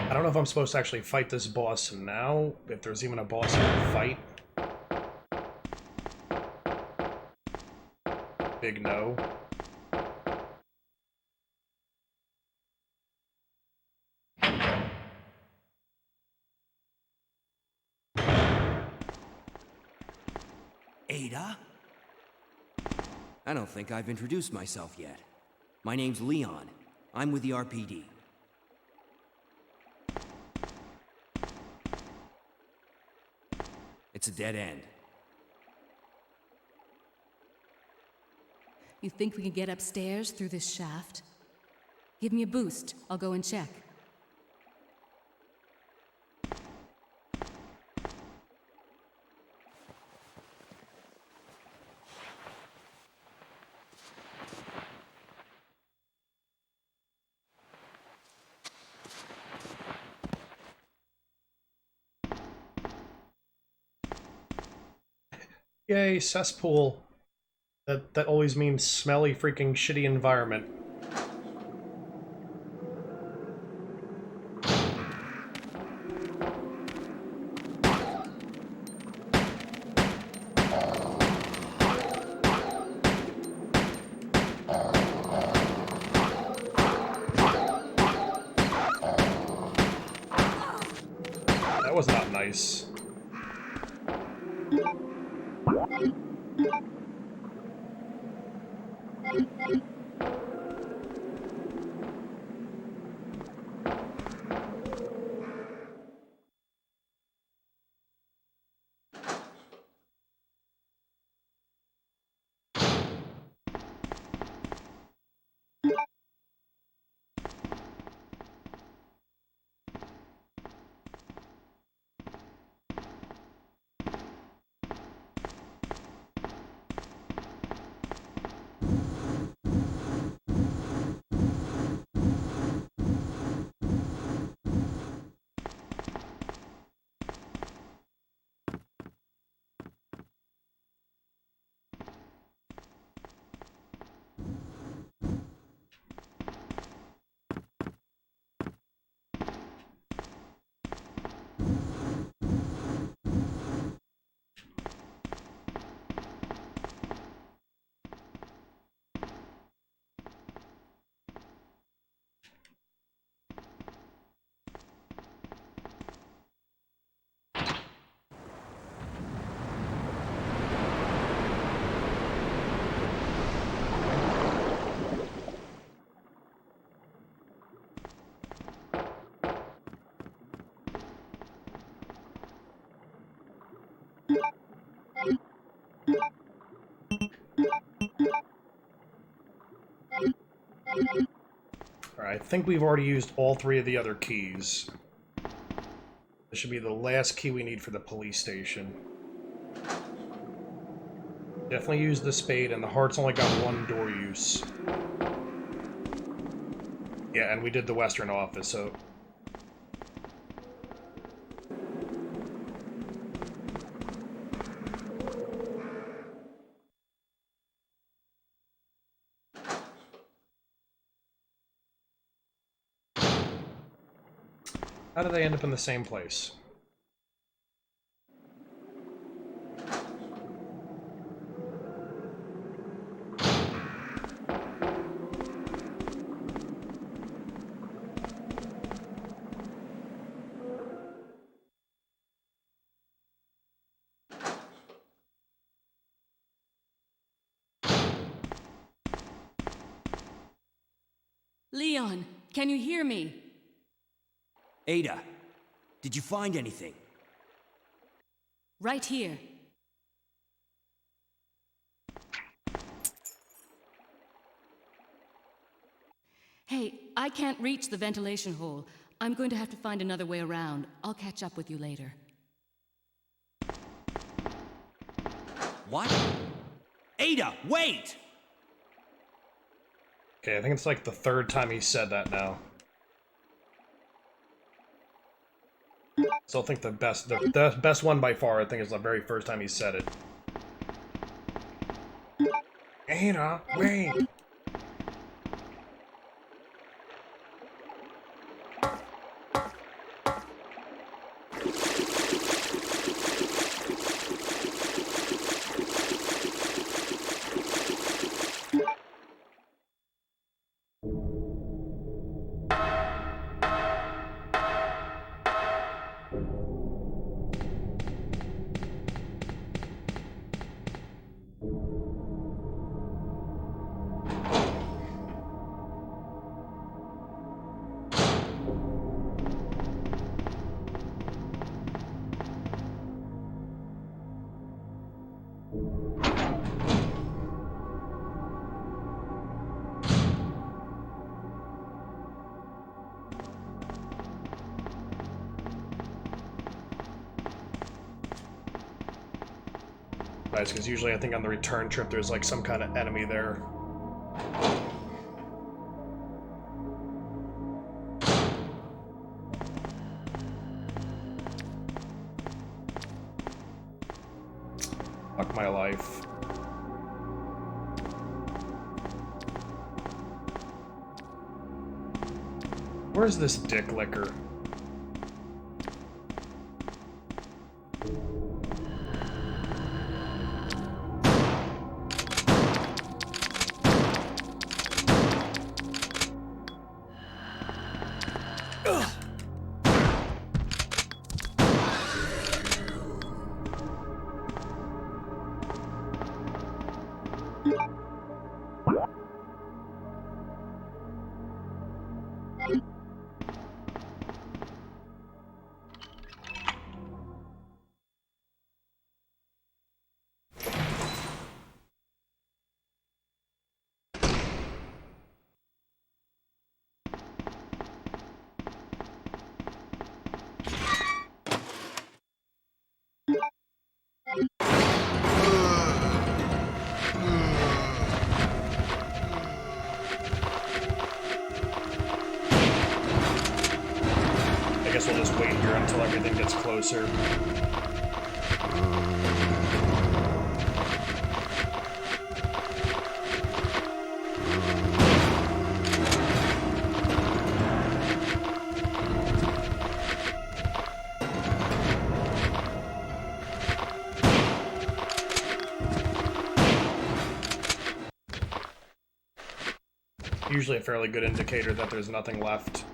I don't know if I'm supposed to actually fight this boss now, if there's even a boss I can fight. Big no. Ada? I don't think I've introduced myself yet. My name's Leon. I'm with the RPD. It's a dead end. You think we can get upstairs through this shaft? Give me a boost. I'll go and check. Yay, cesspool. That always means smelly, freaking shitty environment. That was not nice. Alright, I think we've already used all three of the other keys. This should be the last key we need for the police station. Definitely use the spade, and the heart's only got one door use. Yeah, and we did the western office, so... How did they end up in the same place? Leon, can you hear me? Ada, did you find anything? Right here. Hey, I can't reach the ventilation hole. I'm going to have to find another way around. I'll catch up with you later. What? Ada, wait! Okay, I think it's like the third time he said that now. So I think the best one by far, I think, is the very first time he said it. Ada, wait! Nice, because usually I think on the return trip there's like some kind of enemy there. Fuck my life. Where's this dick licker? I guess we'll just wait here until everything gets closer. Usually a fairly good indicator that there's nothing left.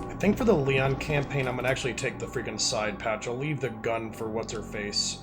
I think for the Leon campaign, I'm gonna actually take the freaking side patch. I'll leave the gun for what's-her-face.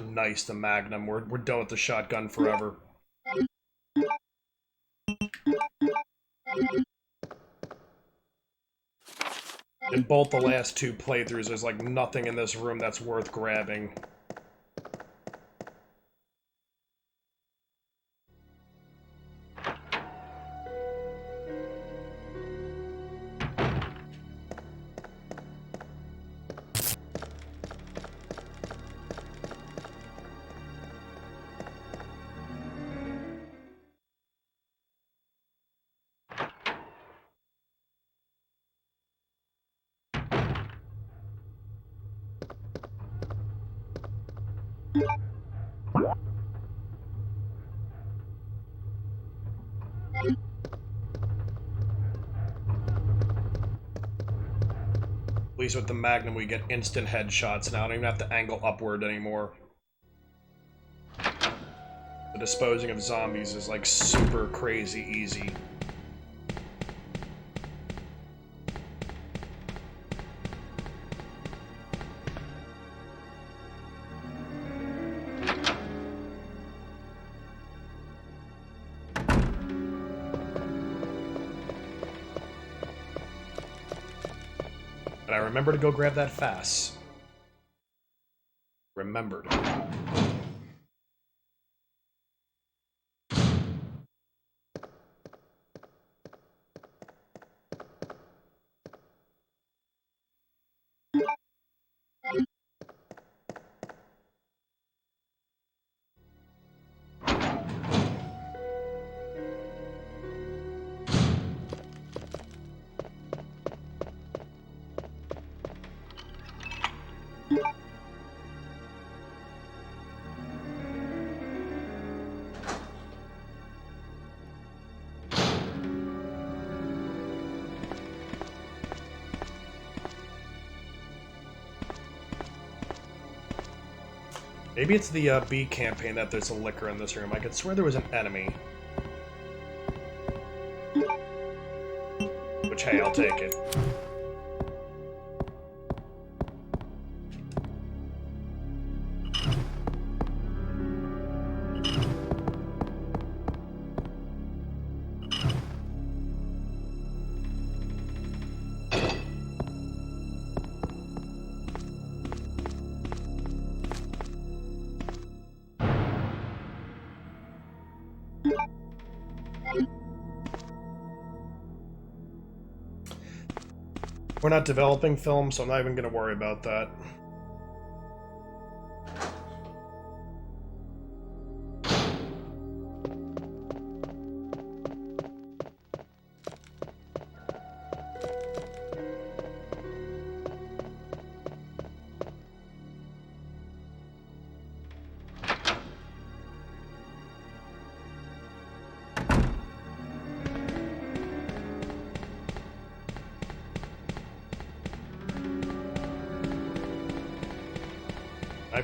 Oh, nice, the Magnum. We're done with the shotgun forever. In both the last two playthroughs, there's like nothing in this room that's worth grabbing. At least with the Magnum, we get instant headshots now. I don't even have to angle upward anymore. The disposing of zombies is like super crazy easy. And I remember to go grab that fast. Remembered. Maybe it's the B campaign that there's a liquor in this room. I could swear there was an enemy. Which, hey, I'll take it. We're not developing film, so I'm not even going to worry about that.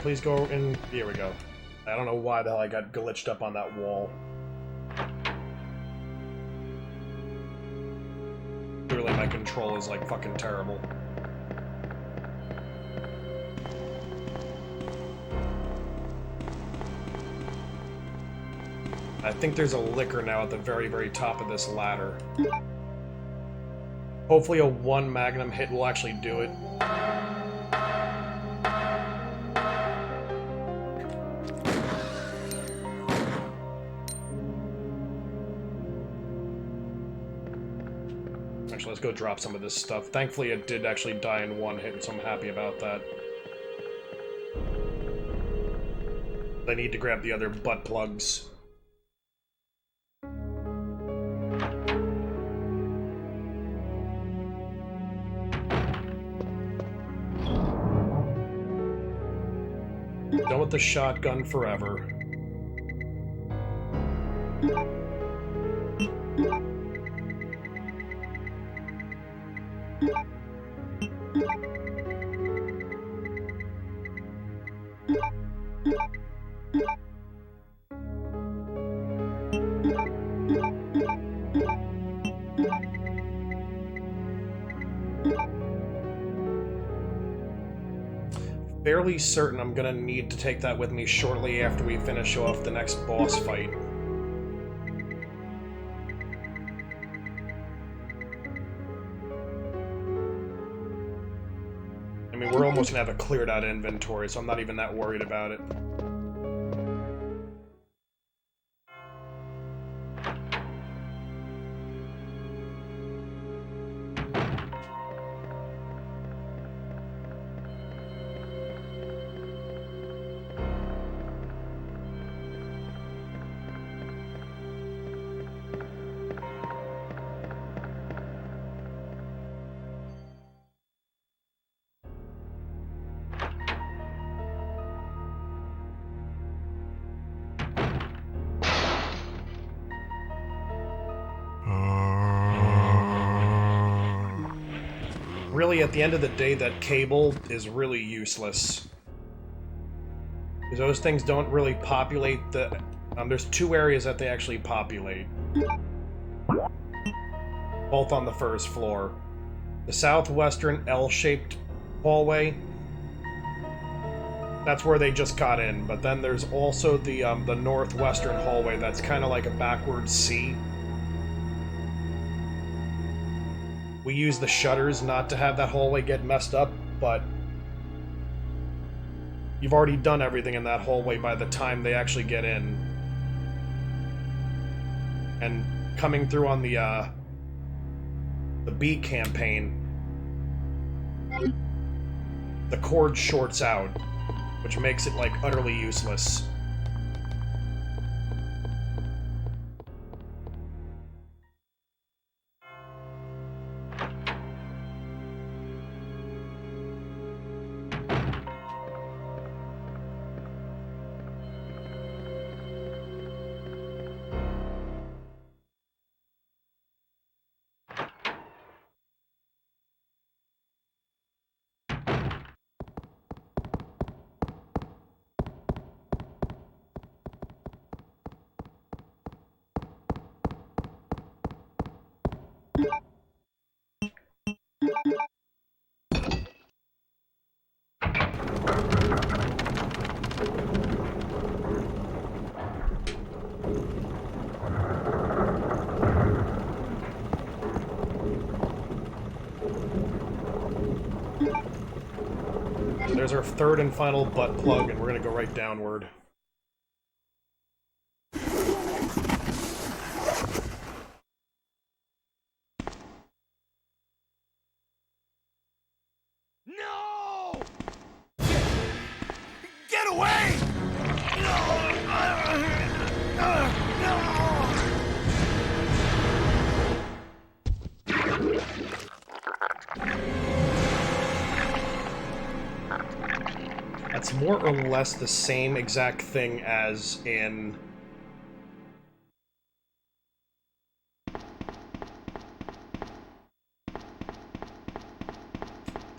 Please go in. Here we go. I don't know why the hell I got glitched up on that wall. Clearly my control is like fucking terrible. I think there's a liquor now at the very, very top of this ladder. Hopefully a 1 magnum hit will actually do it. Let's go drop some of this stuff. Thankfully, it did actually die in 1 hit, so I'm happy about that. I need to grab the other butt plugs. Done with the shotgun forever. Fairly certain I'm gonna need to take that with me shortly after we finish off the next boss fight. I mean, we're almost gonna have a cleared out inventory, so I'm not even that worried about it. Really, at the end of the day, that cable is really useless. Because those things don't really populate the... there's 2 areas that they actually populate. Both on the first floor. The southwestern L-shaped hallway. That's where they just got in, but then there's also the northwestern hallway that's kind of like a backwards C. we use the shutters not to have that hallway get messed up, but you've already done everything in that hallway by the time they actually get in. And coming through on the B campaign, the cord shorts out, which makes it, like, utterly useless. There's our third and final butt plug, and we're gonna go right downward. No! Get away! No! That's more or less the same exact thing as in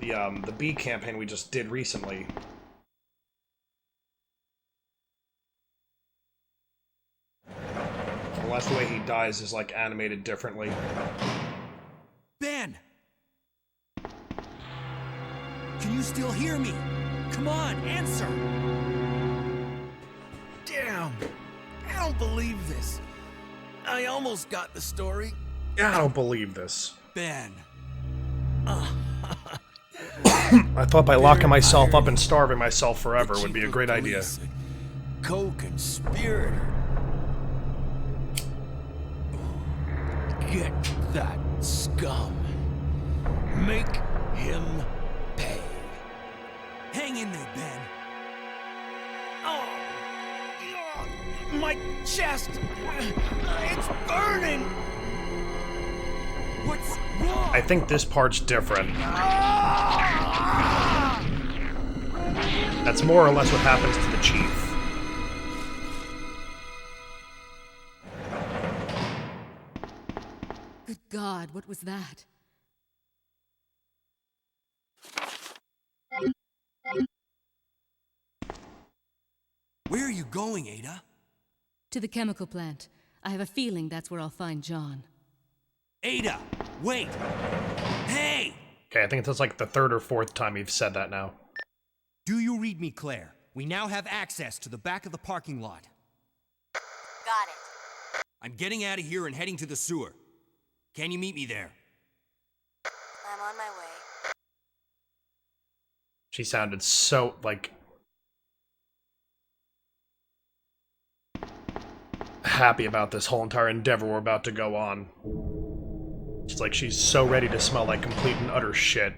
the B campaign we just did recently. Unless the way he dies is, like, animated differently. Ben! Can you still hear me? Come on, answer! Damn! I don't believe this. I almost got the story. I don't believe this. Ben. I thought by locking myself up and starving myself forever would be a great idea. Co-conspirator. Get that scum. Make him pay. Hang in there, Ben. Oh, my chest. It's burning. What's wrong? I think this part's different. That's more or less what happens to the chief. Good God, what was that? Where are you going, Ada? To the chemical plant. I have a feeling that's where I'll find John. Ada, wait! Hey! Okay, I think that's like the third or fourth time you've said that now. Do you read me, Claire? We now have access to the back of the parking lot. Got it. I'm getting out of here and heading to the sewer. Can you meet me there? I'm on my way. She sounded so, like, happy about this whole entire endeavor we're about to go on. It's like she's so ready to smell like complete and utter shit.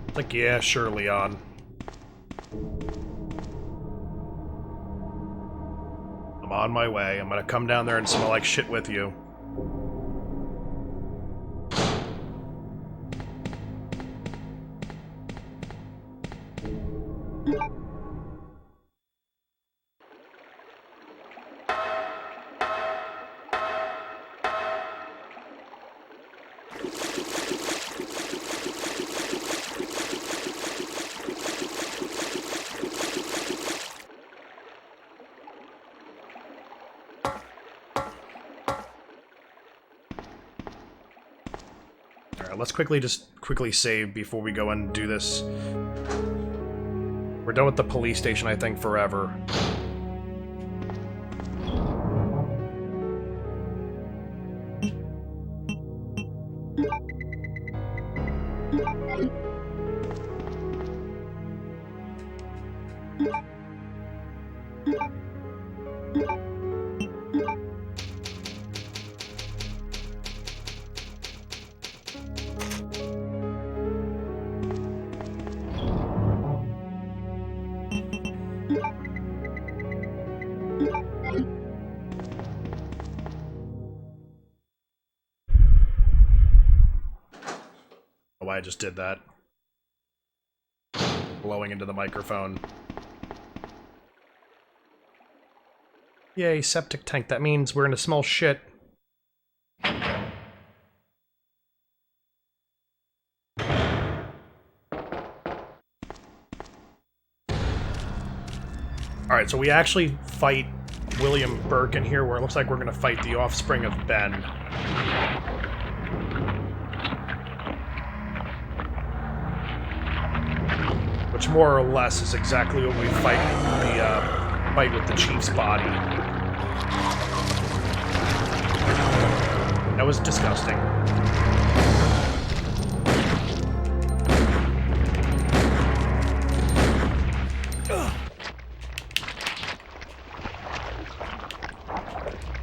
It's like, yeah, sure, Leon. I'm on my way. I'm gonna come down there and smell like shit with you. Let's quickly save before we go and do this. We're done with the police station, I think, forever. Oh, I just did that. Blowing into the microphone. Yay, septic tank. That means we're gonna smell shit. Alright, so we actually fight William Burke in here, where it looks like we're gonna fight the offspring of Ben. Which more or less is exactly what we fight with the Chief's body. That was disgusting.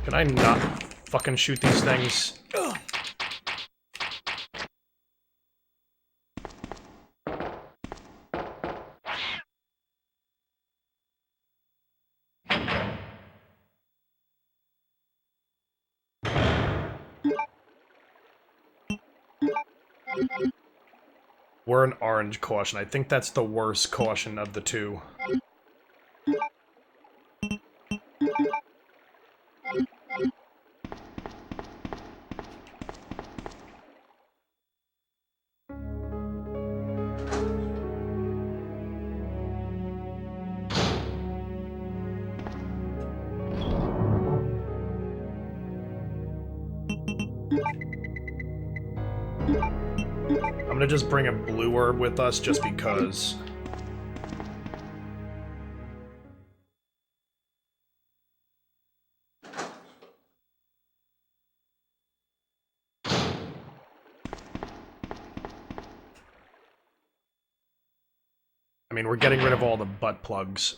Can I not fucking shoot these things? We're an orange caution. I think that's the worst caution of the two. I'm gonna just bring a blue herb with us just because. I mean, we're getting rid of all the butt plugs.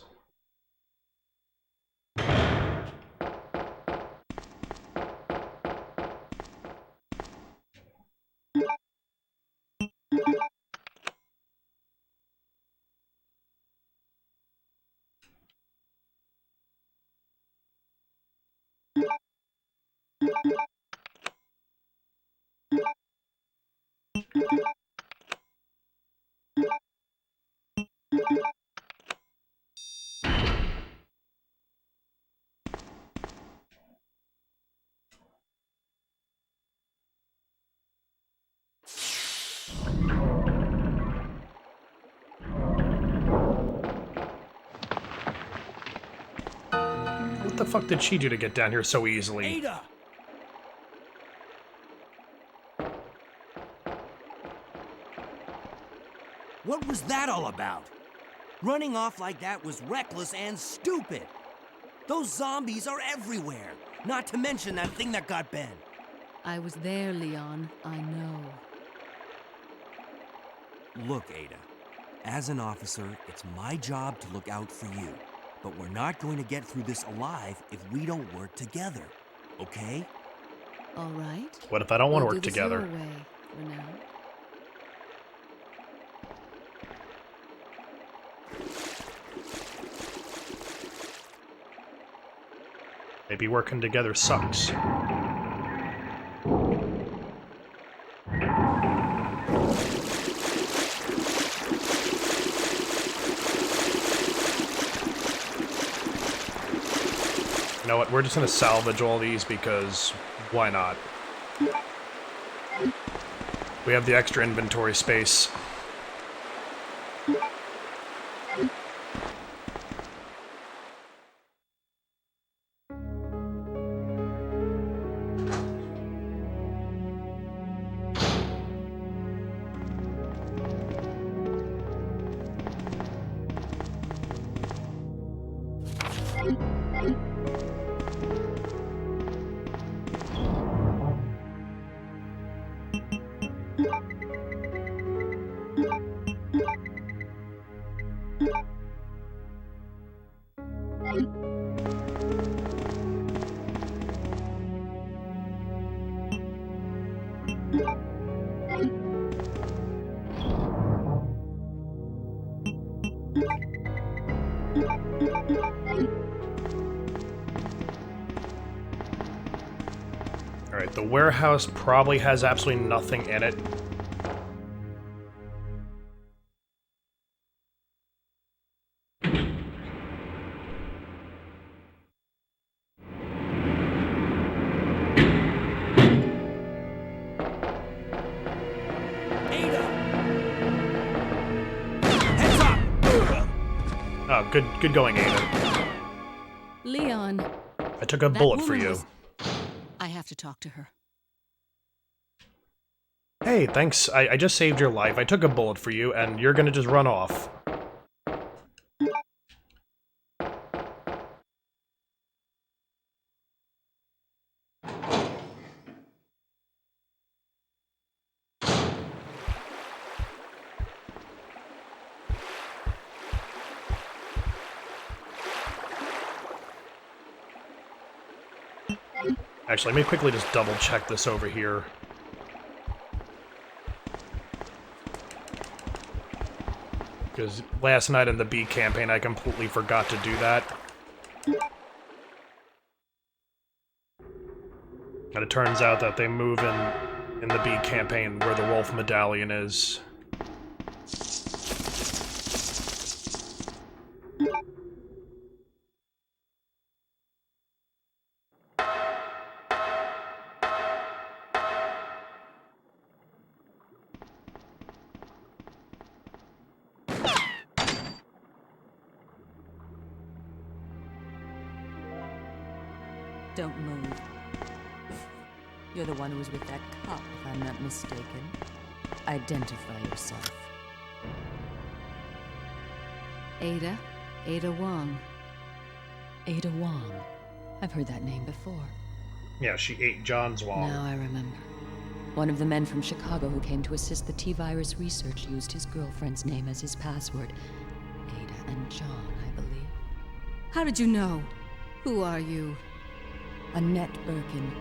What the fuck did she do to get down here so easily? Ada! What was that all about? Running off like that was reckless and stupid. Those zombies are everywhere, not to mention that thing that got Ben. I was there, Leon. I know. Look, Ada, as an officer, it's my job to look out for you. But we're not going to get through this alive if we don't work together, okay? All right. What if I don't want to We'll work do this together? your way for now. Maybe working together sucks. You know what, we're just gonna salvage all these because why not? We have the extra inventory space. Alright, the warehouse probably has absolutely nothing in it. Oh, good going, Ada. Leon. I took a bullet for woman you. was- I have to talk to her. Hey, thanks. I just saved your life. I took a bullet for you, and you're gonna just run off. Actually, let me quickly just double check this over here. Because last night in the B campaign, I completely forgot to do that. And it turns out that they move in the B campaign where the Wolf Medallion is. Don't move. You're the one who was with that cop, if I'm not mistaken. Identify yourself. Ada. Ada Wong. Ada Wong. I've heard that name before. Yeah, she ate John's Wong. Now I remember. One of the men from Chicago who came to assist the T-Virus research used his girlfriend's name as his password. Ada and John, I believe. How did you know? Who are you? Annette Birkin.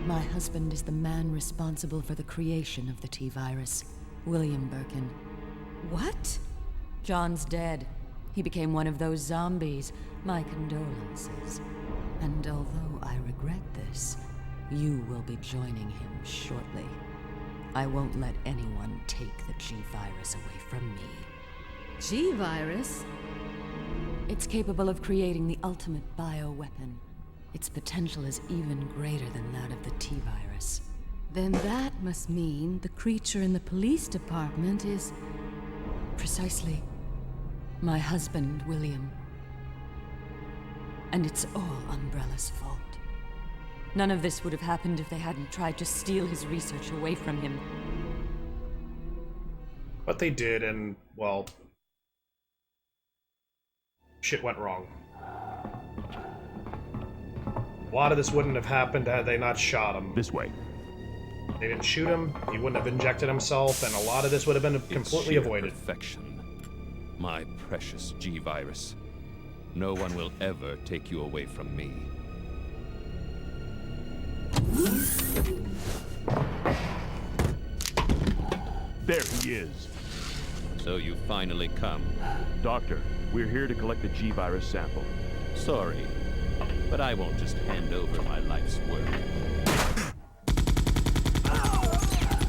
My husband is the man responsible for the creation of the T-Virus. William Birkin. What? John's dead. He became one of those zombies. My condolences. And although I regret this, you will be joining him shortly. I won't let anyone take the G-Virus away from me. G-Virus? It's capable of creating the ultimate bioweapon. Its potential is even greater than that of the T-Virus. Then that must mean the creature in the police department is... Precisely. My husband, William. And it's all Umbrella's fault. None of this would have happened if they hadn't tried to steal his research away from him. But they did, and, well... shit went wrong. A lot of this wouldn't have happened had they not shot him. This way. They didn't shoot him, he wouldn't have injected himself, and a lot of this would have been completely It's sheer avoided. Perfection. My precious G-Virus. No one will ever take you away from me. There he is. So you finally come. Doctor, we're here to collect the G-Virus sample. Sorry, but I won't just hand over my life's work.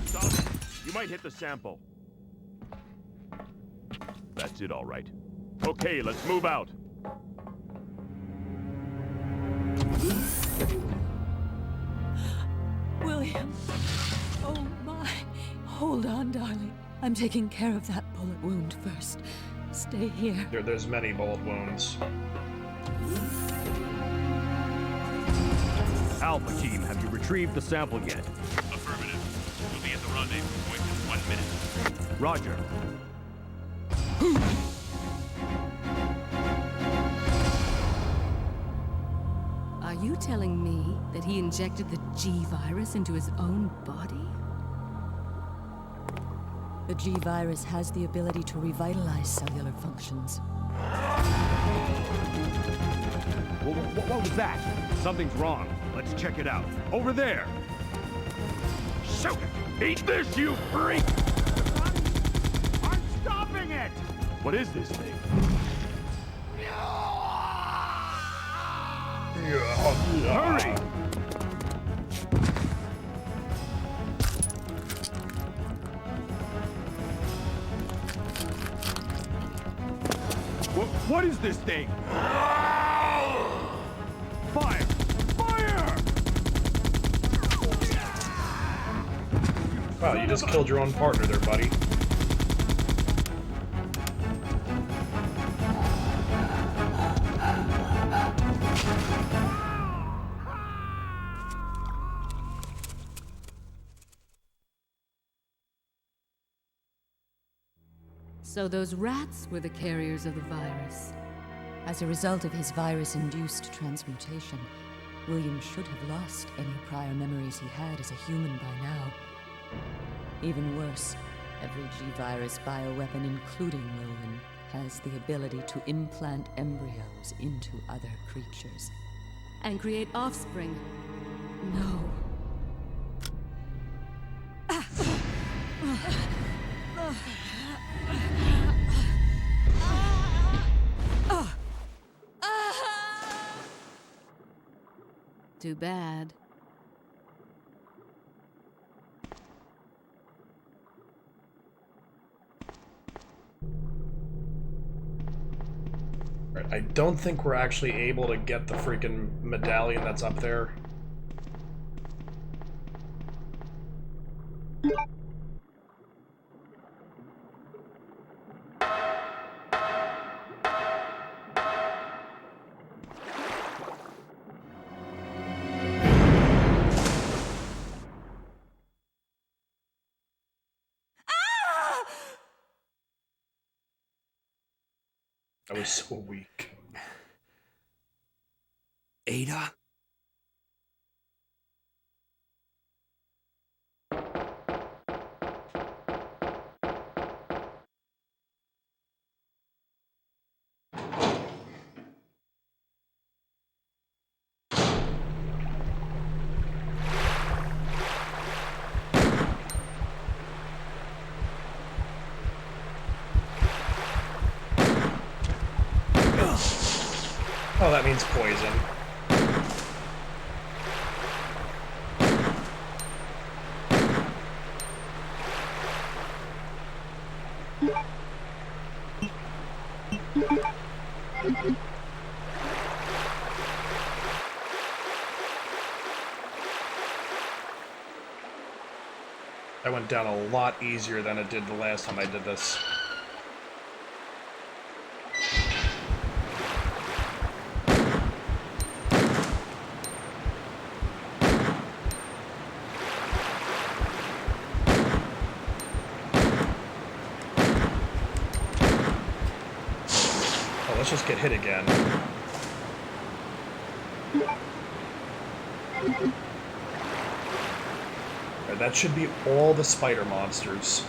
Stop! You might hit the sample. That's it, all right. Okay, let's move out. William! Oh my! Hold on, darling. I'm taking care of that bullet wound first. Stay here. There's many bullet wounds. Alpha team, have you retrieved the sample yet? Affirmative. We'll be at the rendezvous point in 1 minute. Roger. Are you telling me that he injected the G-Virus into his own body? The G-Virus has the ability to revitalize cellular functions. What was that? Something's wrong. Let's check it out. Over there! Shoot it! Eat this, you freak! I'm stopping it! What is this thing? Hurry! What is this thing? Fire! Fire! Wow, you just killed your own partner there, buddy. So those rats were the carriers of the virus. As a result of his virus-induced transmutation, William should have lost any prior memories he had as a human by now. Even worse, every G-Virus bioweapon, including William, has the ability to implant embryos into other creatures. And create offspring. No. Too bad. Right, I don't think we're actually able to get the freaking medallion that's up there. I was so weak. Ada? Oh, that means poison. That went down a lot easier than it did the last time I did this. Let's just get hit again. Right, that should be all the spider monsters.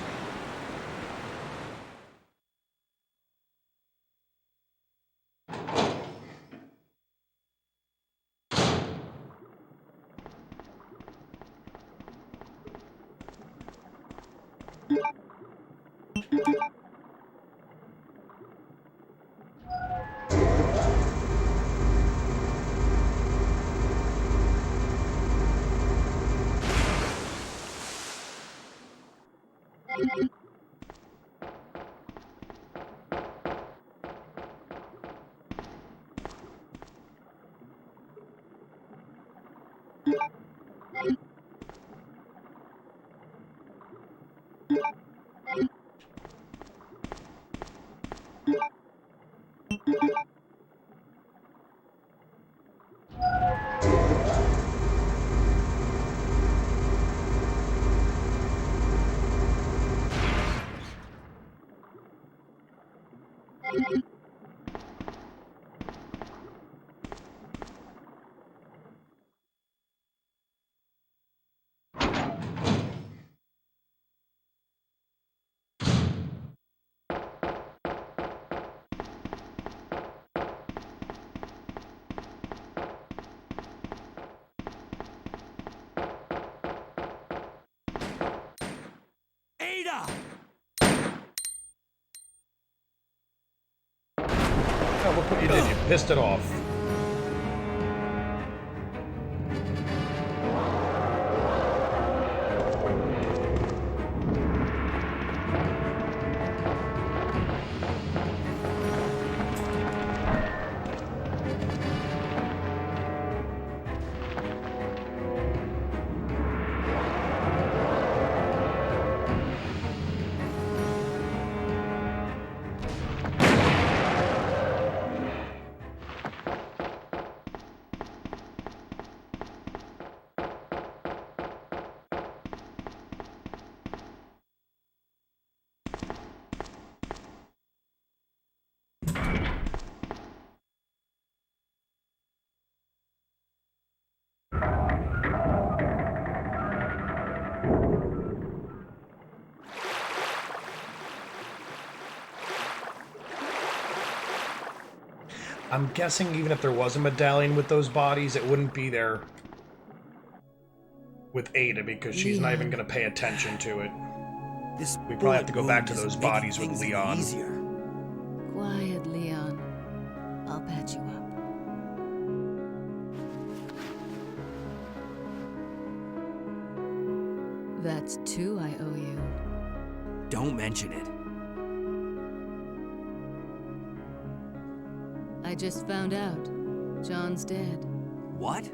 Ada! Oh, look what you did. You pissed it off. I'm guessing even if there was a medallion with those bodies, it wouldn't be there with Ada because she's not even going to pay attention to it. We probably have to go back to those bodies with Leon. Quiet, Leon. I'll patch you up. That's 2 I owe you. Don't mention it. I just found out. John's dead. What?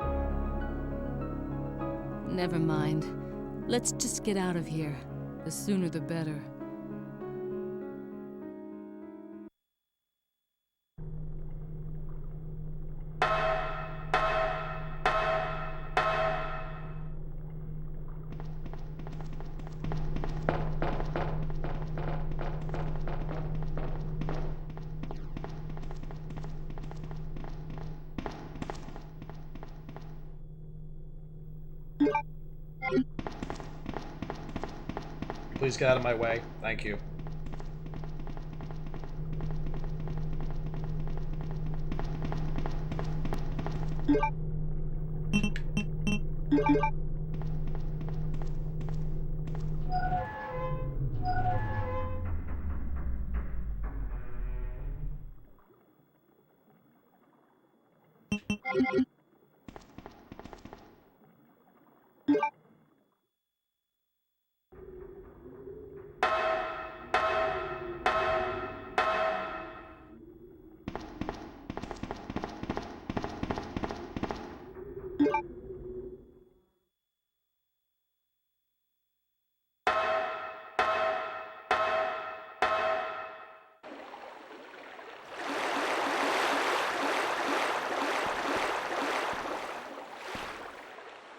Never mind. Let's just get out of here. The sooner the better. Please get out of my way. Thank you.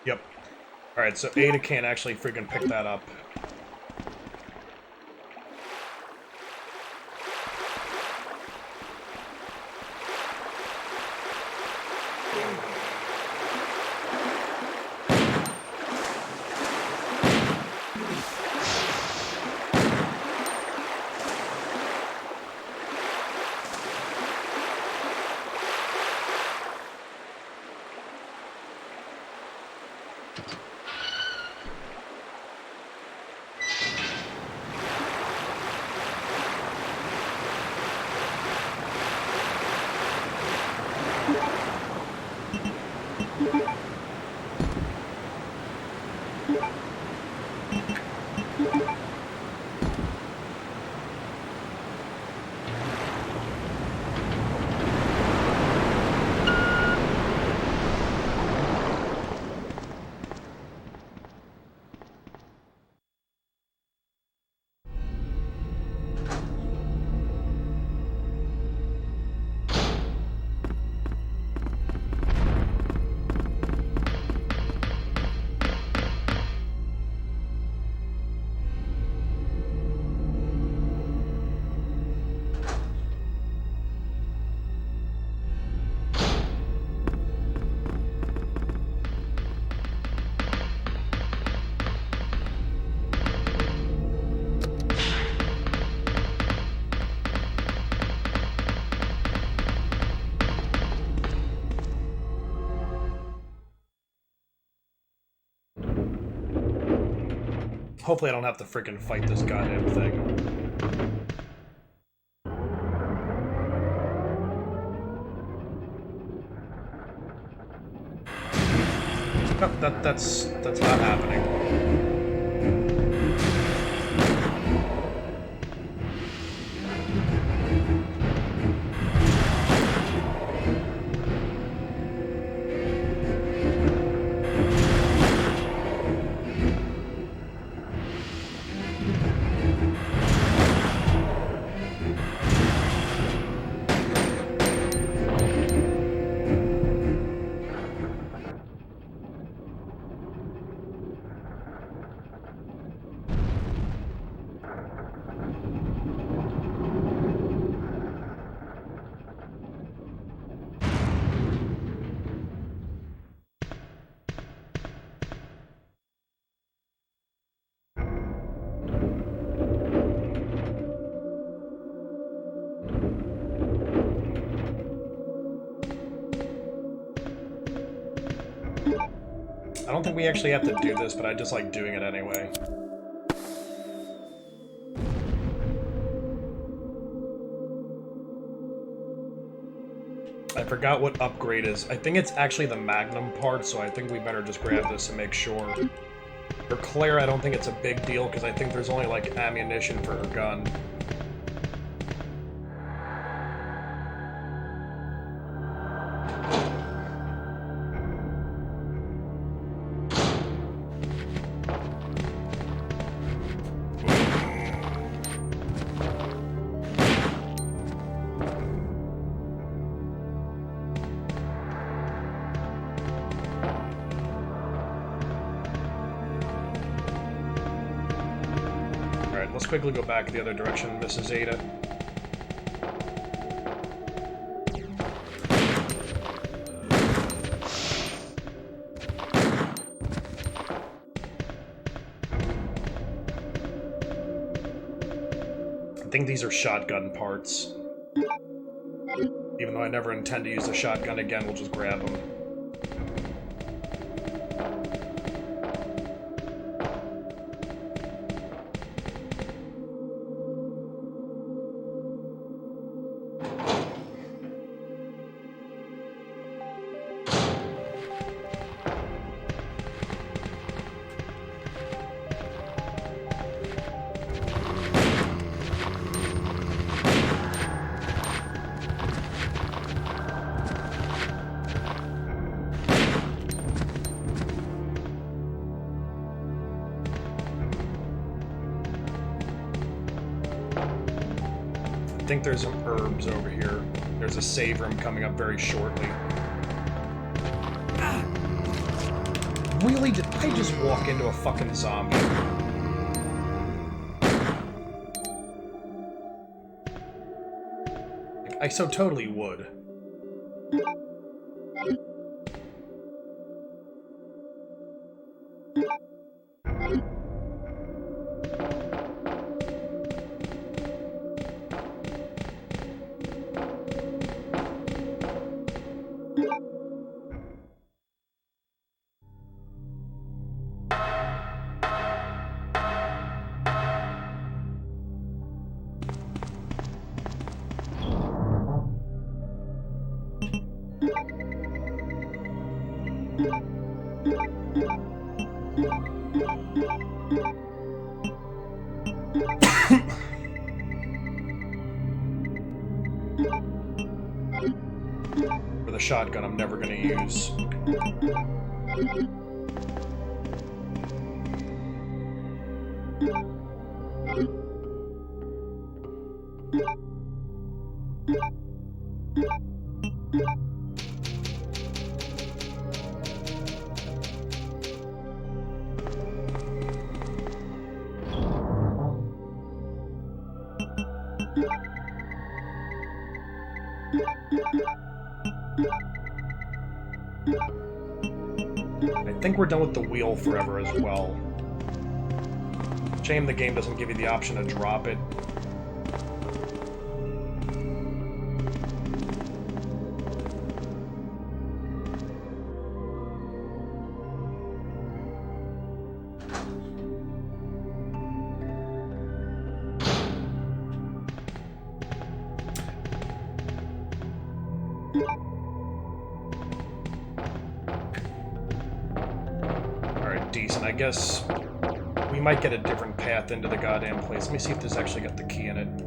Yep. Alright, so Ada can't actually freaking pick that up. Hopefully I don't have to freaking fight this goddamn thing. No, that's not happening. I don't think we actually have to do this, but I just like doing it anyway. I forgot what upgrade is. I think it's actually the Magnum part, so I think we better just grab this and make sure. For Claire, I don't think it's a big deal, because I think there's only, like, ammunition for her gun. Let's quickly go back the other direction, Mrs. Ada. I think these are shotgun parts. Even though I never intend to use the shotgun again, we'll just grab them. I think there's some herbs over here. There's a save room coming up very shortly. Really? Did I just walk into a fucking zombie? I so totally would. For the shotgun, I'm never gonna use. I think we're done with the wheel forever as well. Shame the game doesn't give you the option to drop it. decent. I guess we might get a different path into the goddamn place. Let me see if this actually got the key in it.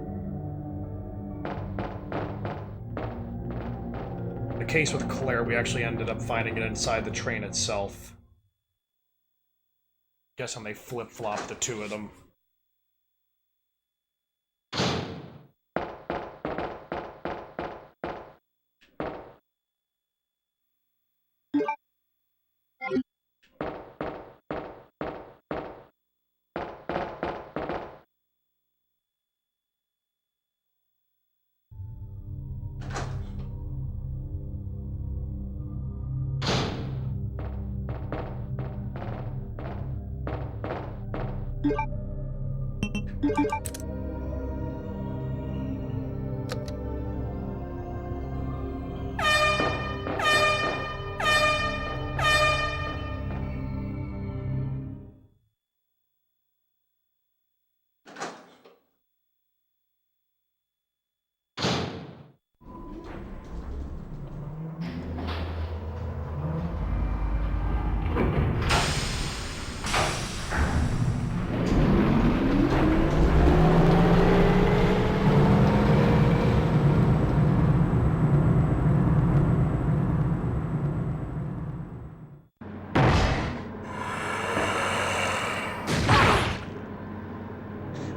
The case with Claire, we actually ended up finding it inside the train itself. Guessing they flip-flopped the two of them.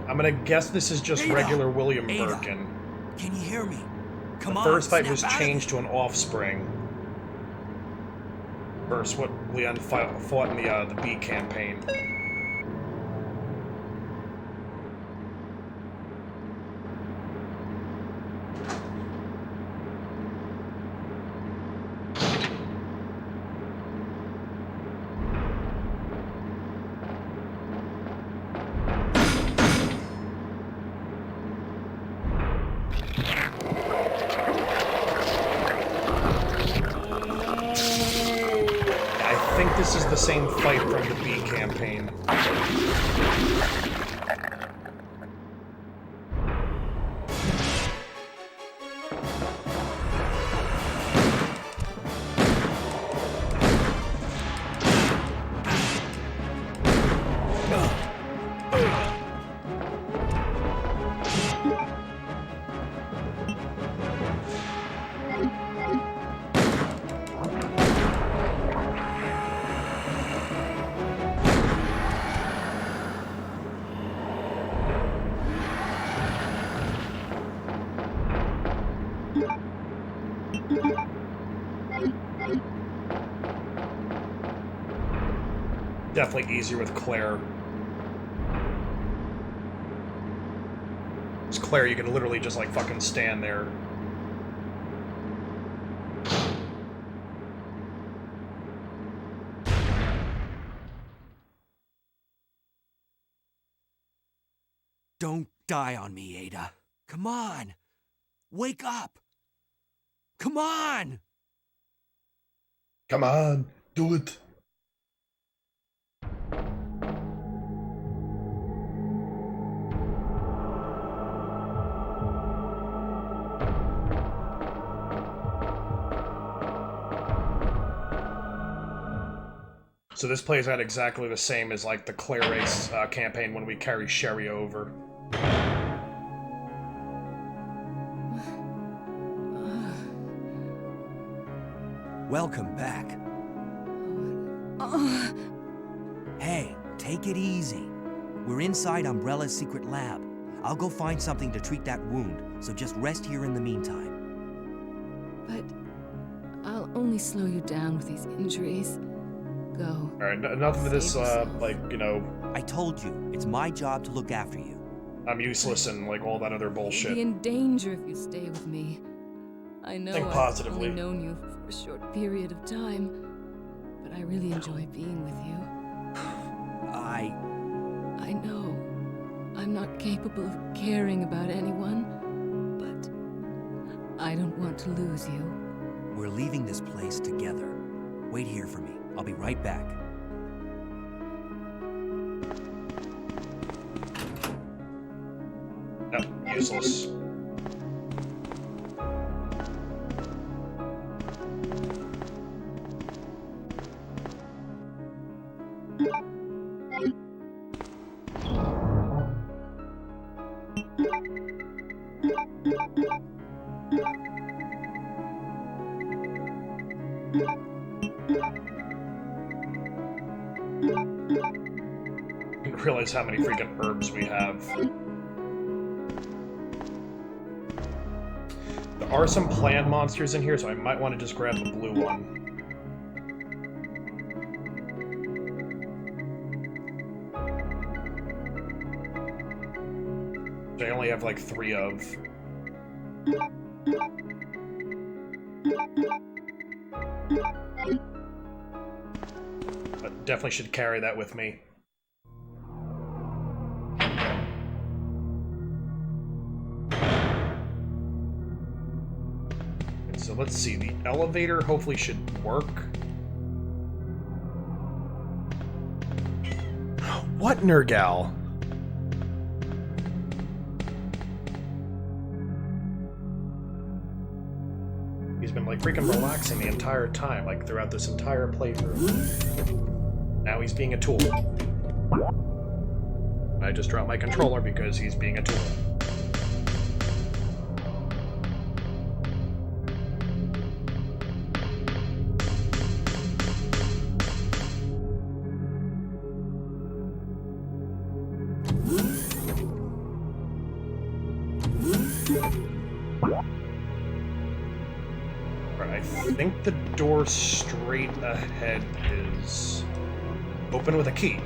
I'm gonna guess this is just regular William Birkin. Can you hear me? Come the on. first fight was snap out of changed to an offspring. Versus what Leon fought in the B campaign. I think this is the same fight from the B campaign. Definitely easier with Claire. It's Claire, you can literally just like fucking stand there. Don't die on me, Ada. Come on. Wake up. Come on. Come on, do it. So this plays out exactly the same as like the Claire Race campaign when we carry Sherry over. Welcome back. Hey, take it easy. We're inside Umbrella's secret lab. I'll go find something to treat that wound, so just rest here in the meantime. But I'll only slow you down with these injuries. Go. Alright, enough of this, like, you know... I told you, it's my job to look after you. I'm useless and, like, all that other bullshit. You'll be in danger if you stay with me. I know Think positively. I've only known you for a short period of time, but I really enjoy being with you. I know I'm not capable of caring about anyone, but I don't want to lose you. We're leaving this place together. Wait here for me. I'll be right back. No, useless. realize how many freaking herbs we have. There are some plant monsters in here, so I might want to just grab the blue one. Which I only have like 3 of. But definitely should carry that with me. So let's see, the elevator hopefully should work. What, Nergal? He's been like freaking relaxing the entire time, like throughout this entire playthrough. Now he's being a tool. I just dropped my controller because he's being a tool. I think the door straight ahead is open with a key.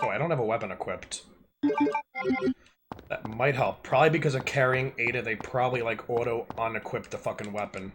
Oh, I don't have a weapon equipped. That might help. Probably because of carrying Ada, they probably, like, auto-unequip the fucking weapon.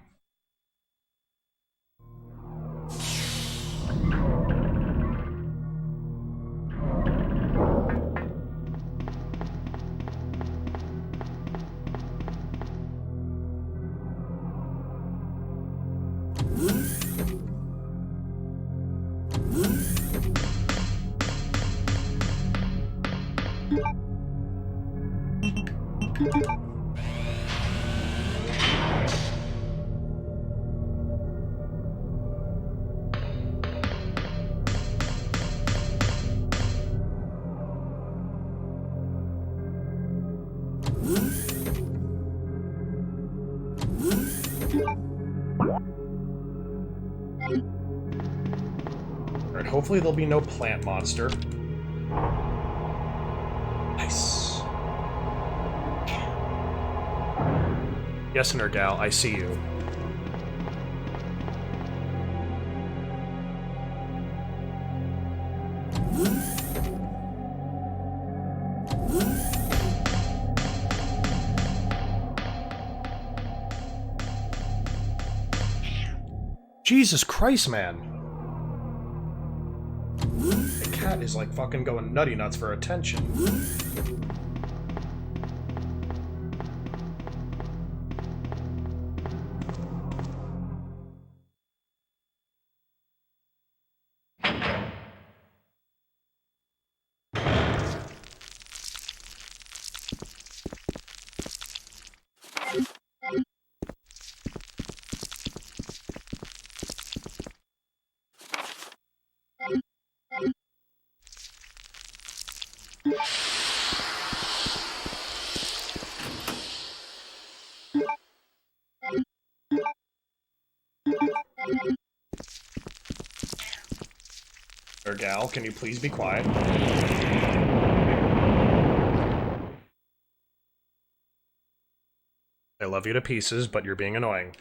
Alright, hopefully there'll be no plant monster. Nice. Yes, Nergal, I see you. Jesus Christ, man. The cat is like fucking going nutty nuts for attention. Gal, can you please be quiet? I love you to pieces, but you're being annoying.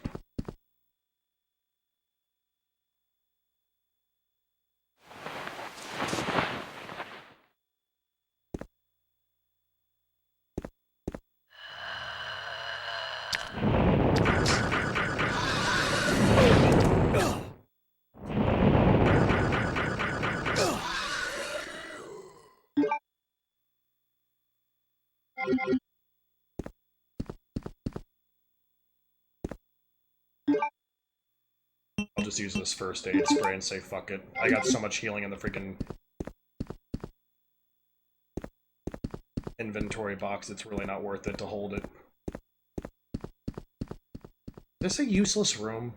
I'll just use this first aid spray and say fuck it. I got so much healing in the freaking inventory box, it's really not worth it to hold it. Is this a useless room?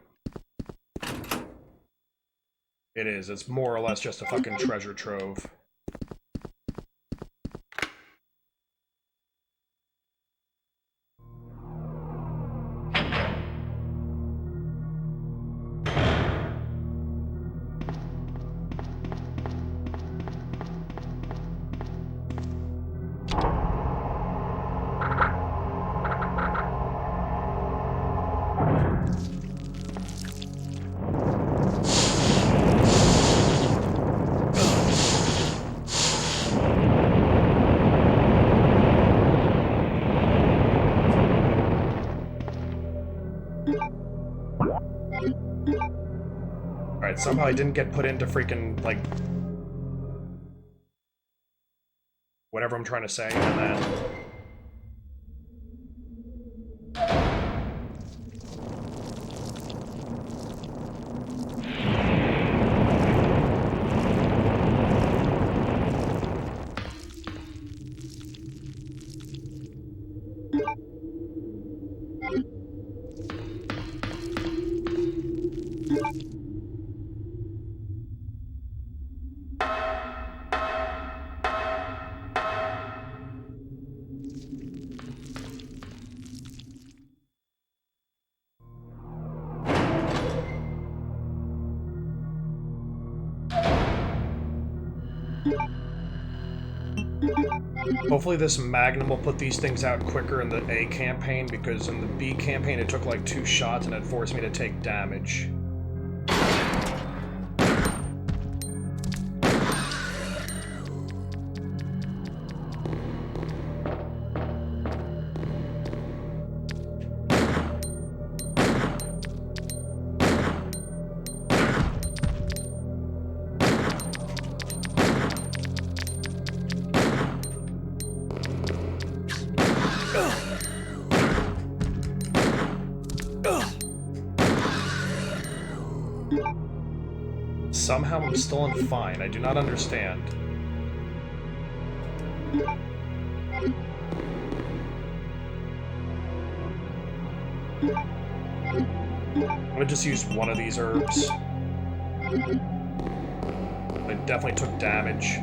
It is. It's more or less just a fucking treasure trove. Alright, somehow I didn't get put into freaking, like, whatever I'm trying to say, and then... Hopefully this Magnum will put these things out quicker in the A campaign, because in the B campaign it took like 2 shots and it forced me to take damage. Somehow I'm still in fine. I do not understand. I'm gonna just use one of these herbs. I definitely took damage.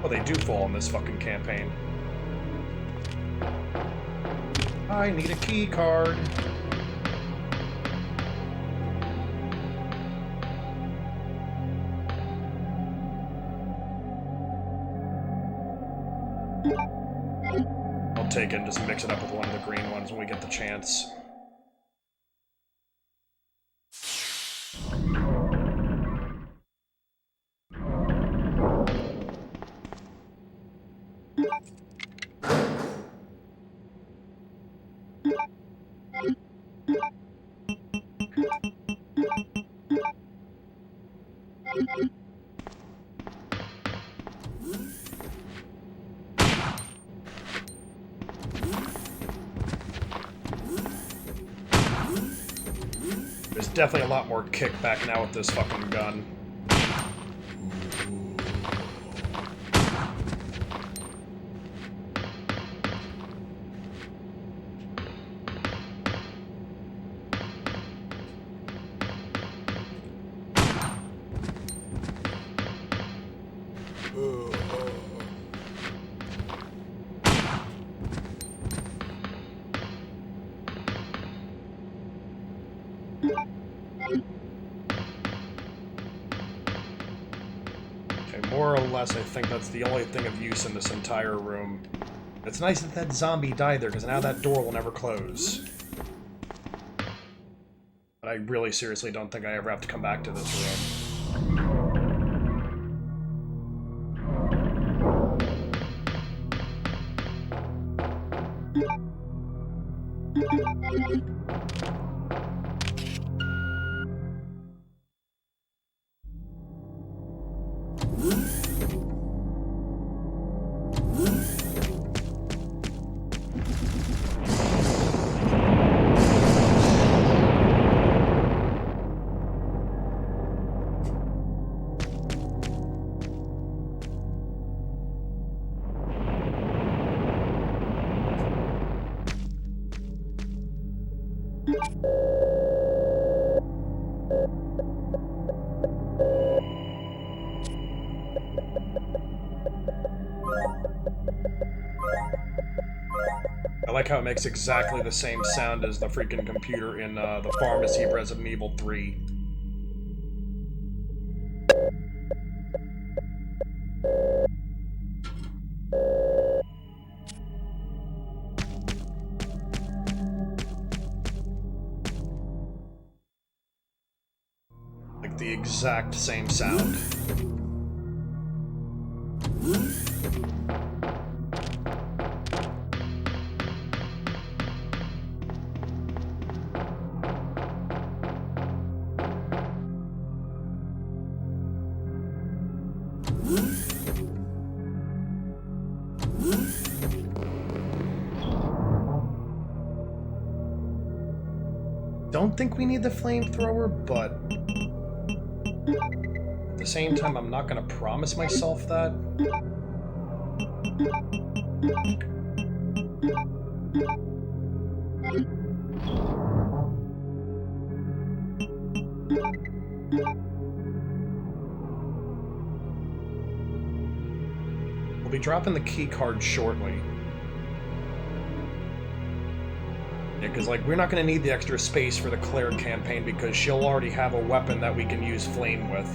Well, they do fall in this fucking campaign. I need a key card. I'll take it and just mix it up with one of the green ones when we get the chance. There's definitely a lot more kickback now with this fucking gun. Okay, more or less, I think that's the only thing of use in this entire room. It's nice that that zombie died there, because now that door will never close. But I really seriously don't think I ever have to come back to this room. I like how it makes exactly the same sound as the freaking computer in the pharmacy of Resident Evil 3. Like the exact same sound. Don't think we need the flamethrower, but at the same time, I'm not gonna promise myself that. We'll be dropping the key card shortly. Yeah, because, like, we're not going to need the extra space for the Claire campaign because she'll already have a weapon that we can use flame with.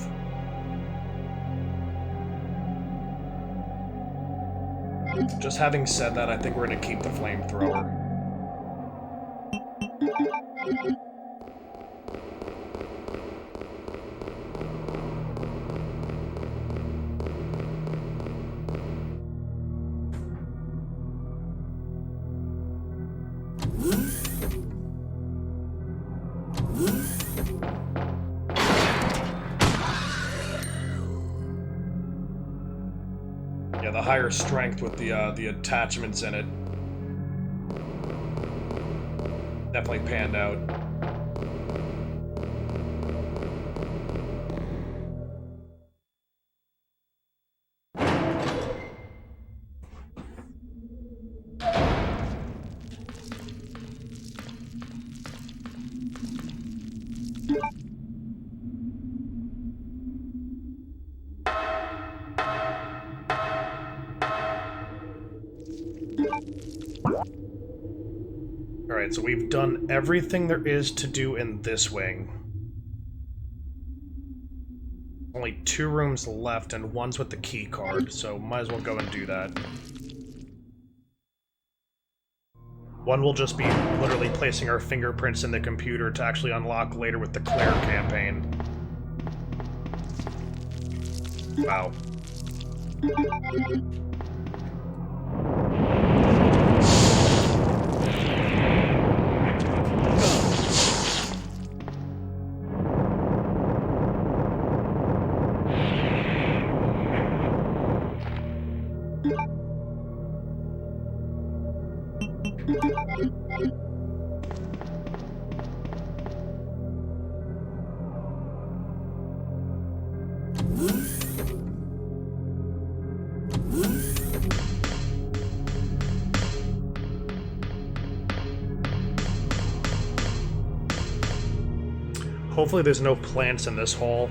Just having said that, I think we're going to keep the flamethrower. Yeah, the higher strength with the attachments in it definitely panned out. Alright, so we've done everything there is to do in this wing. Only 2 rooms left, and one's with the key card, so might as well go and do that. One will just be literally placing our fingerprints in the computer to actually unlock later with the Claire campaign. Wow. Hopefully there's no plants in this hole.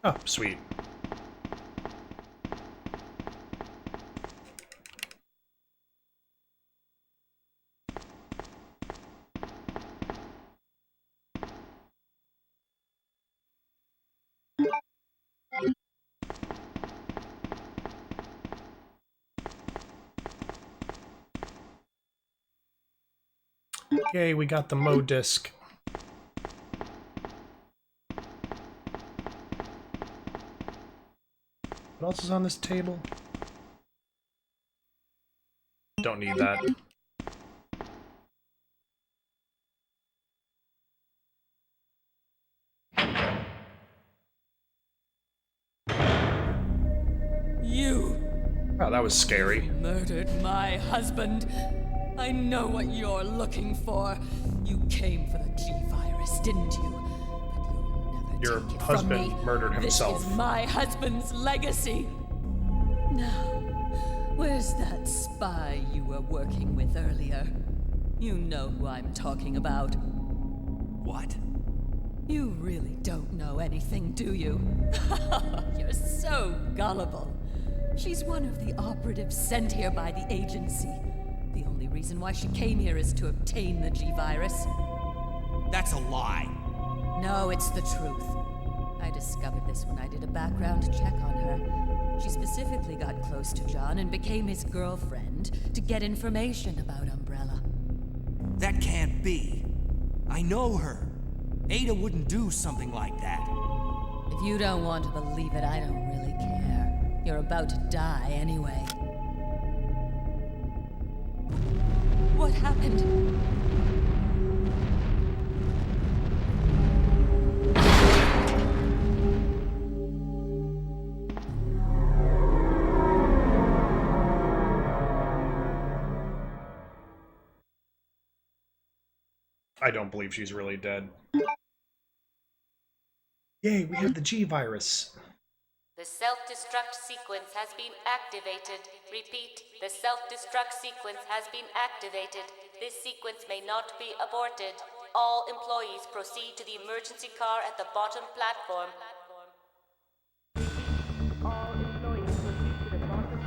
Oh, sweet. Yay, we got the Mo disc. What else is on this table? Don't need that. You Oh, that was scary. murdered my husband. I know what you're looking for. You came for the G-Virus, didn't you? But you'll never Your take it husband from me. murdered himself. This is my husband's legacy. Now, where's that spy you were working with earlier? You know who I'm talking about. What? You really don't know anything, do you? You're so gullible. She's one of the operatives sent here by the agency. The only reason why she came here is to obtain the G-Virus. That's a lie. No, it's the truth. I discovered this when I did a background check on her. She specifically got close to John and became his girlfriend to get information about Umbrella. That can't be. I know her. Ada wouldn't do something like that. If you don't want to believe it, I don't really care. You're about to die anyway. What happened? I don't believe she's really dead. Yay, we have the G-Virus. The self-destruct sequence has been activated. Repeat, the self-destruct sequence has been activated. This sequence may not be aborted. All employees proceed to the emergency car at the bottom platform. All employees proceed to the bottom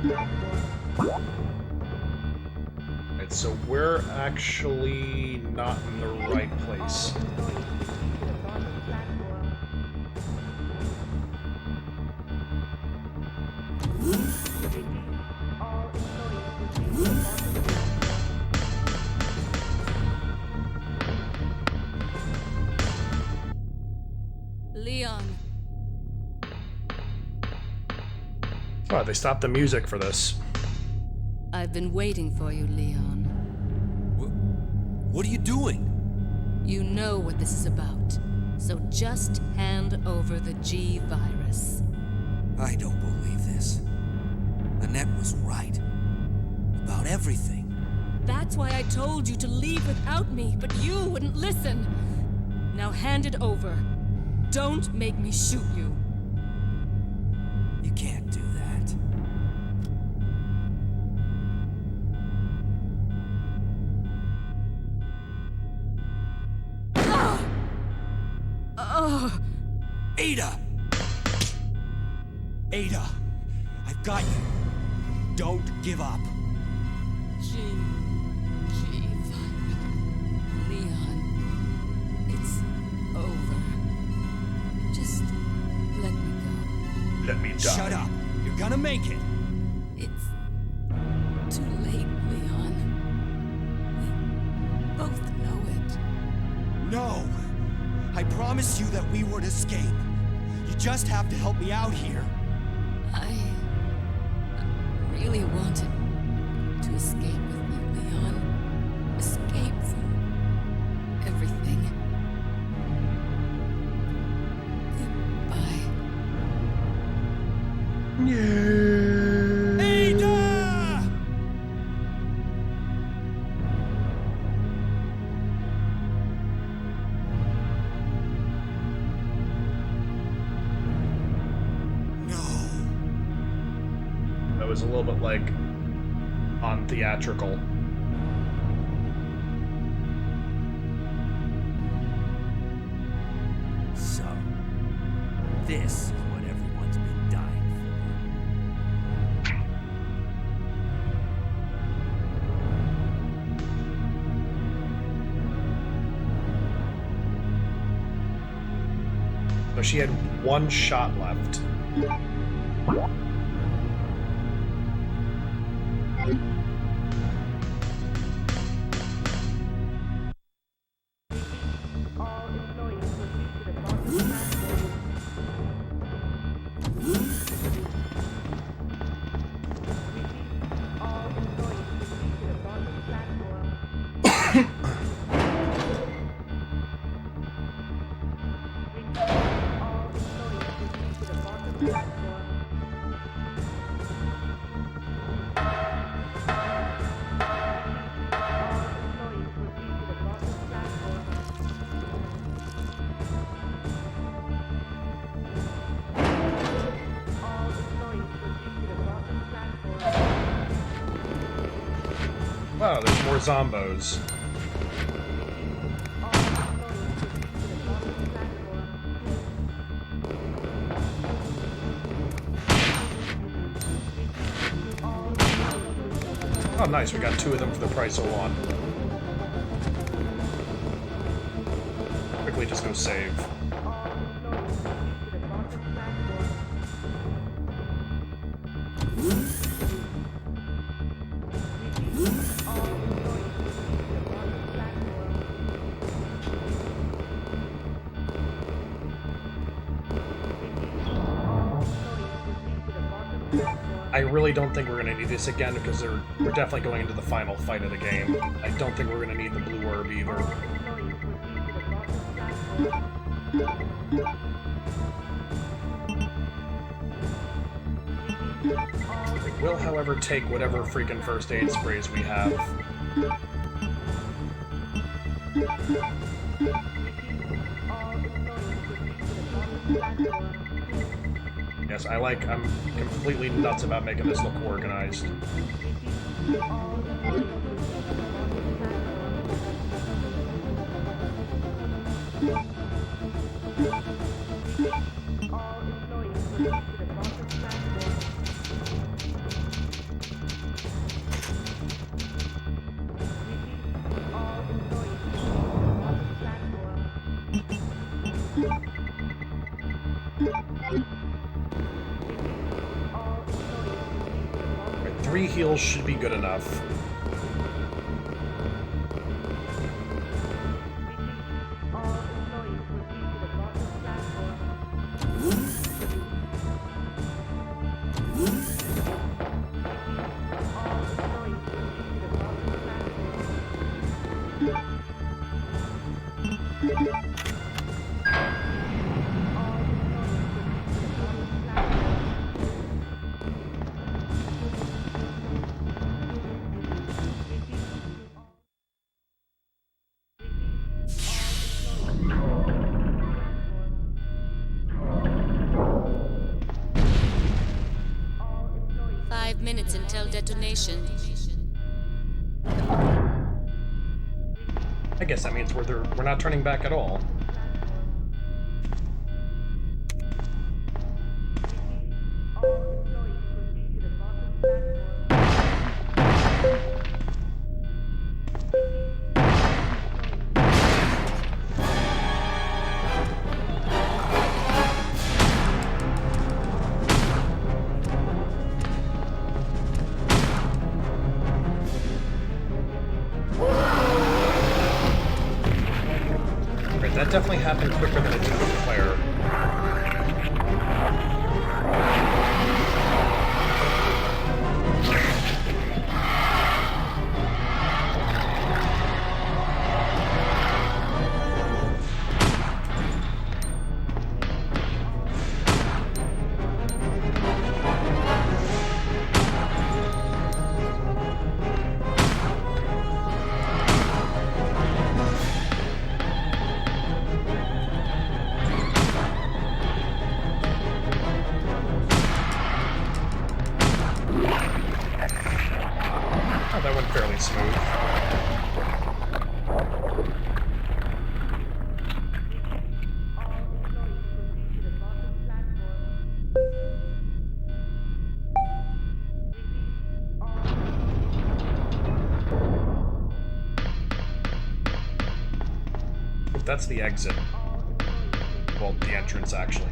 platform. Right, so we're actually not in the right place. Leon. Oh, they stopped the music for this. I've been waiting for you, Leon. What are you doing? You know what this is about. So just hand over the G-Virus. I don't believe this. Annette was right. About everything. That's why I told you to leave without me, but you wouldn't listen. Now hand it over. Don't make me shoot you. You can't do that. Ada! Ada! I've got you. Don't give up. G-Virus. Leon. It's Let me die. Shut up. You're gonna make it. It's too late, Leon. We both know it. No. I promised you that we would escape. You just have to help me out here. I really wanted to escape with you, Leon. Escape from everything. Goodbye. Ada! That was a little bit like on theatrical. So, this is what everyone's been dying So she had one shot left. Wow, there's more zombos. Oh, nice. We got 2 of them for the price of 1. Quickly just go save. I really don't think we're going to need this again because we're definitely going into the final fight of the game. I don't think we're going to need the blue herb either. We will, however, take whatever freaking first aid sprays we have. Yes, I'm completely nuts about making this look organized. Right, 3 heals should be good enough. Until detonation. I guess that means we're not turning back at all. limited to the player. That went fairly smooth. That's the exit. Well, the entrance, actually.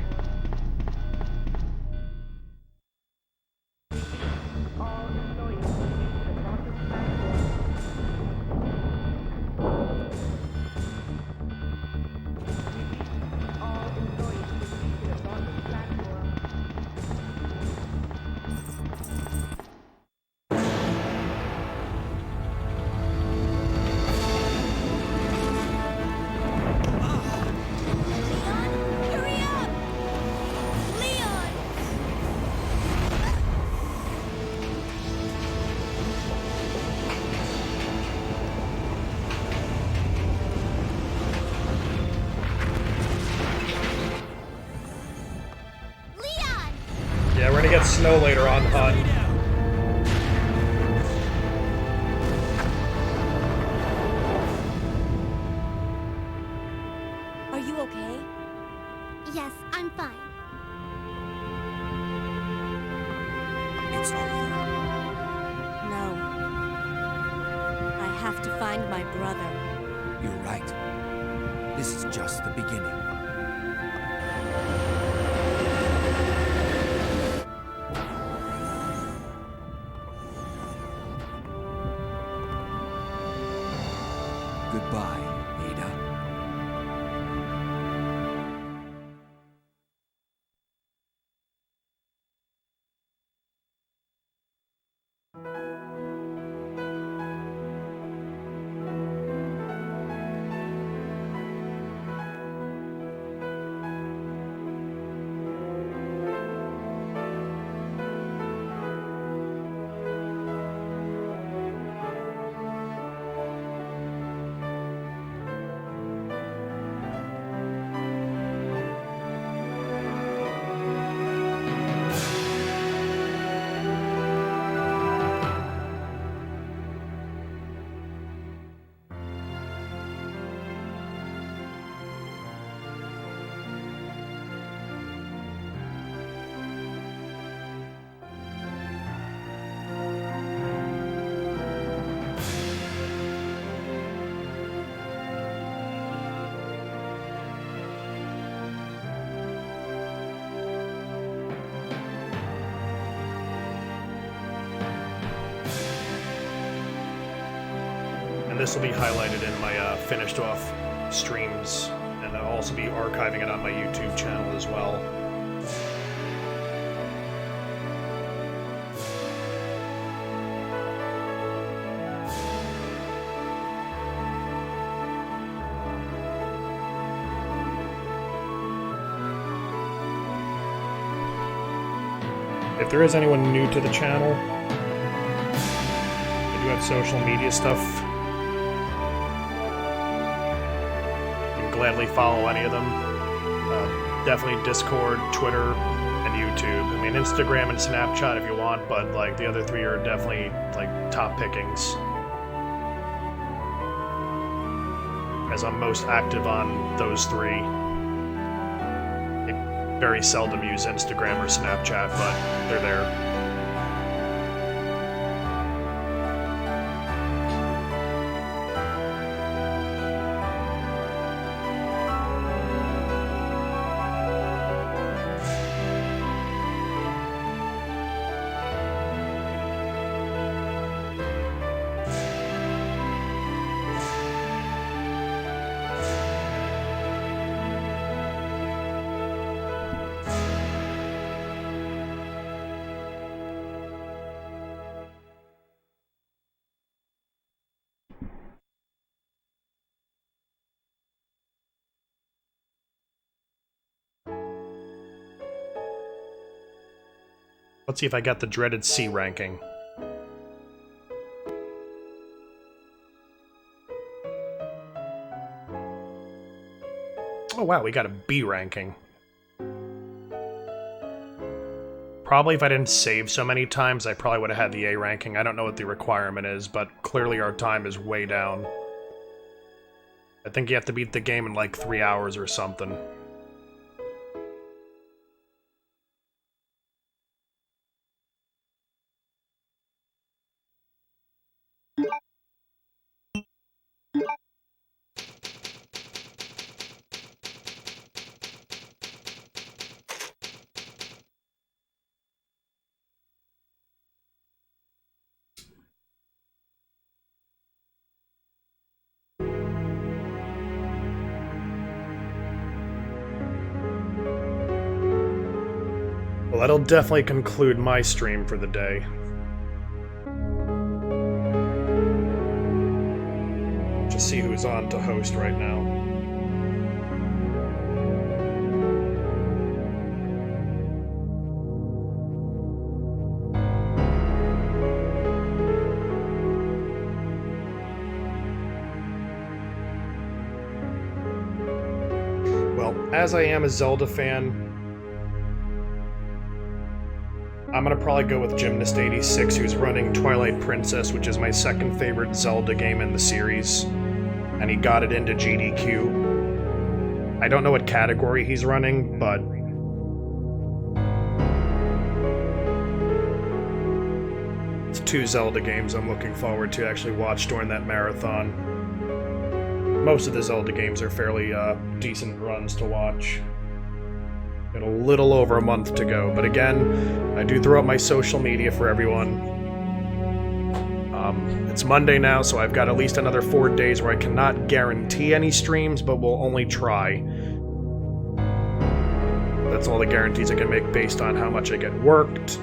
Yeah, we're gonna get snow later on, hon. Are you okay? Yes, I'm fine. It's over. No. I have to find my brother. You're right. This is just the beginning. Goodbye, Ada. And this will be highlighted in my finished off streams, and I'll also be archiving it on my YouTube channel as well. If there is anyone new to the channel, I do have social media stuff. You can gladly follow any of them. Definitely Discord, Twitter, and YouTube. I mean, Instagram and Snapchat if you want, but like the other three are definitely like top pickings, as I'm most active on those three. I very seldom use Instagram or Snapchat, but they're there. Let's see if I got the dreaded C ranking. Oh wow, we got a B ranking. Probably if I didn't save so many times, I probably would have had the A ranking. I don't know what the requirement is, but clearly our time is way down. I think you have to beat the game in like 3 hours or something. Well, that'll definitely conclude my stream for the day. Just see who's on to host right now. Well, as I am a Zelda fan, I'm gonna probably go with Gymnast86, who's running Twilight Princess, which is my second favorite Zelda game in the series, and he got it into GDQ. I don't know what category he's running, but it's 2 Zelda games I'm looking forward to actually watch during that marathon. Most of the Zelda games are fairly decent runs to watch. Got a little over a month to go, but again, I do throw up my social media for everyone. It's Monday now, so I've got at least another 4 days where I cannot guarantee any streams, but will only try. That's all the guarantees I can make based on how much I get worked,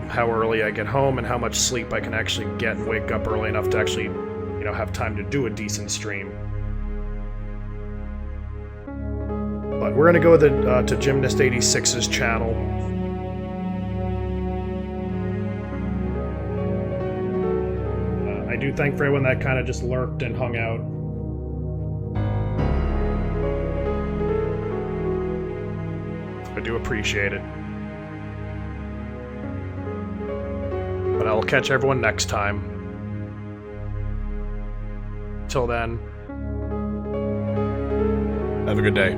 how early I get home, and how much sleep I can actually get and wake up early enough to actually, you know, have time to do a decent stream. But we're gonna go to Gymnast86's channel. I do thank for everyone that kind of just lurked and hung out. I do appreciate it. But I will catch everyone next time. Till then, have a good day.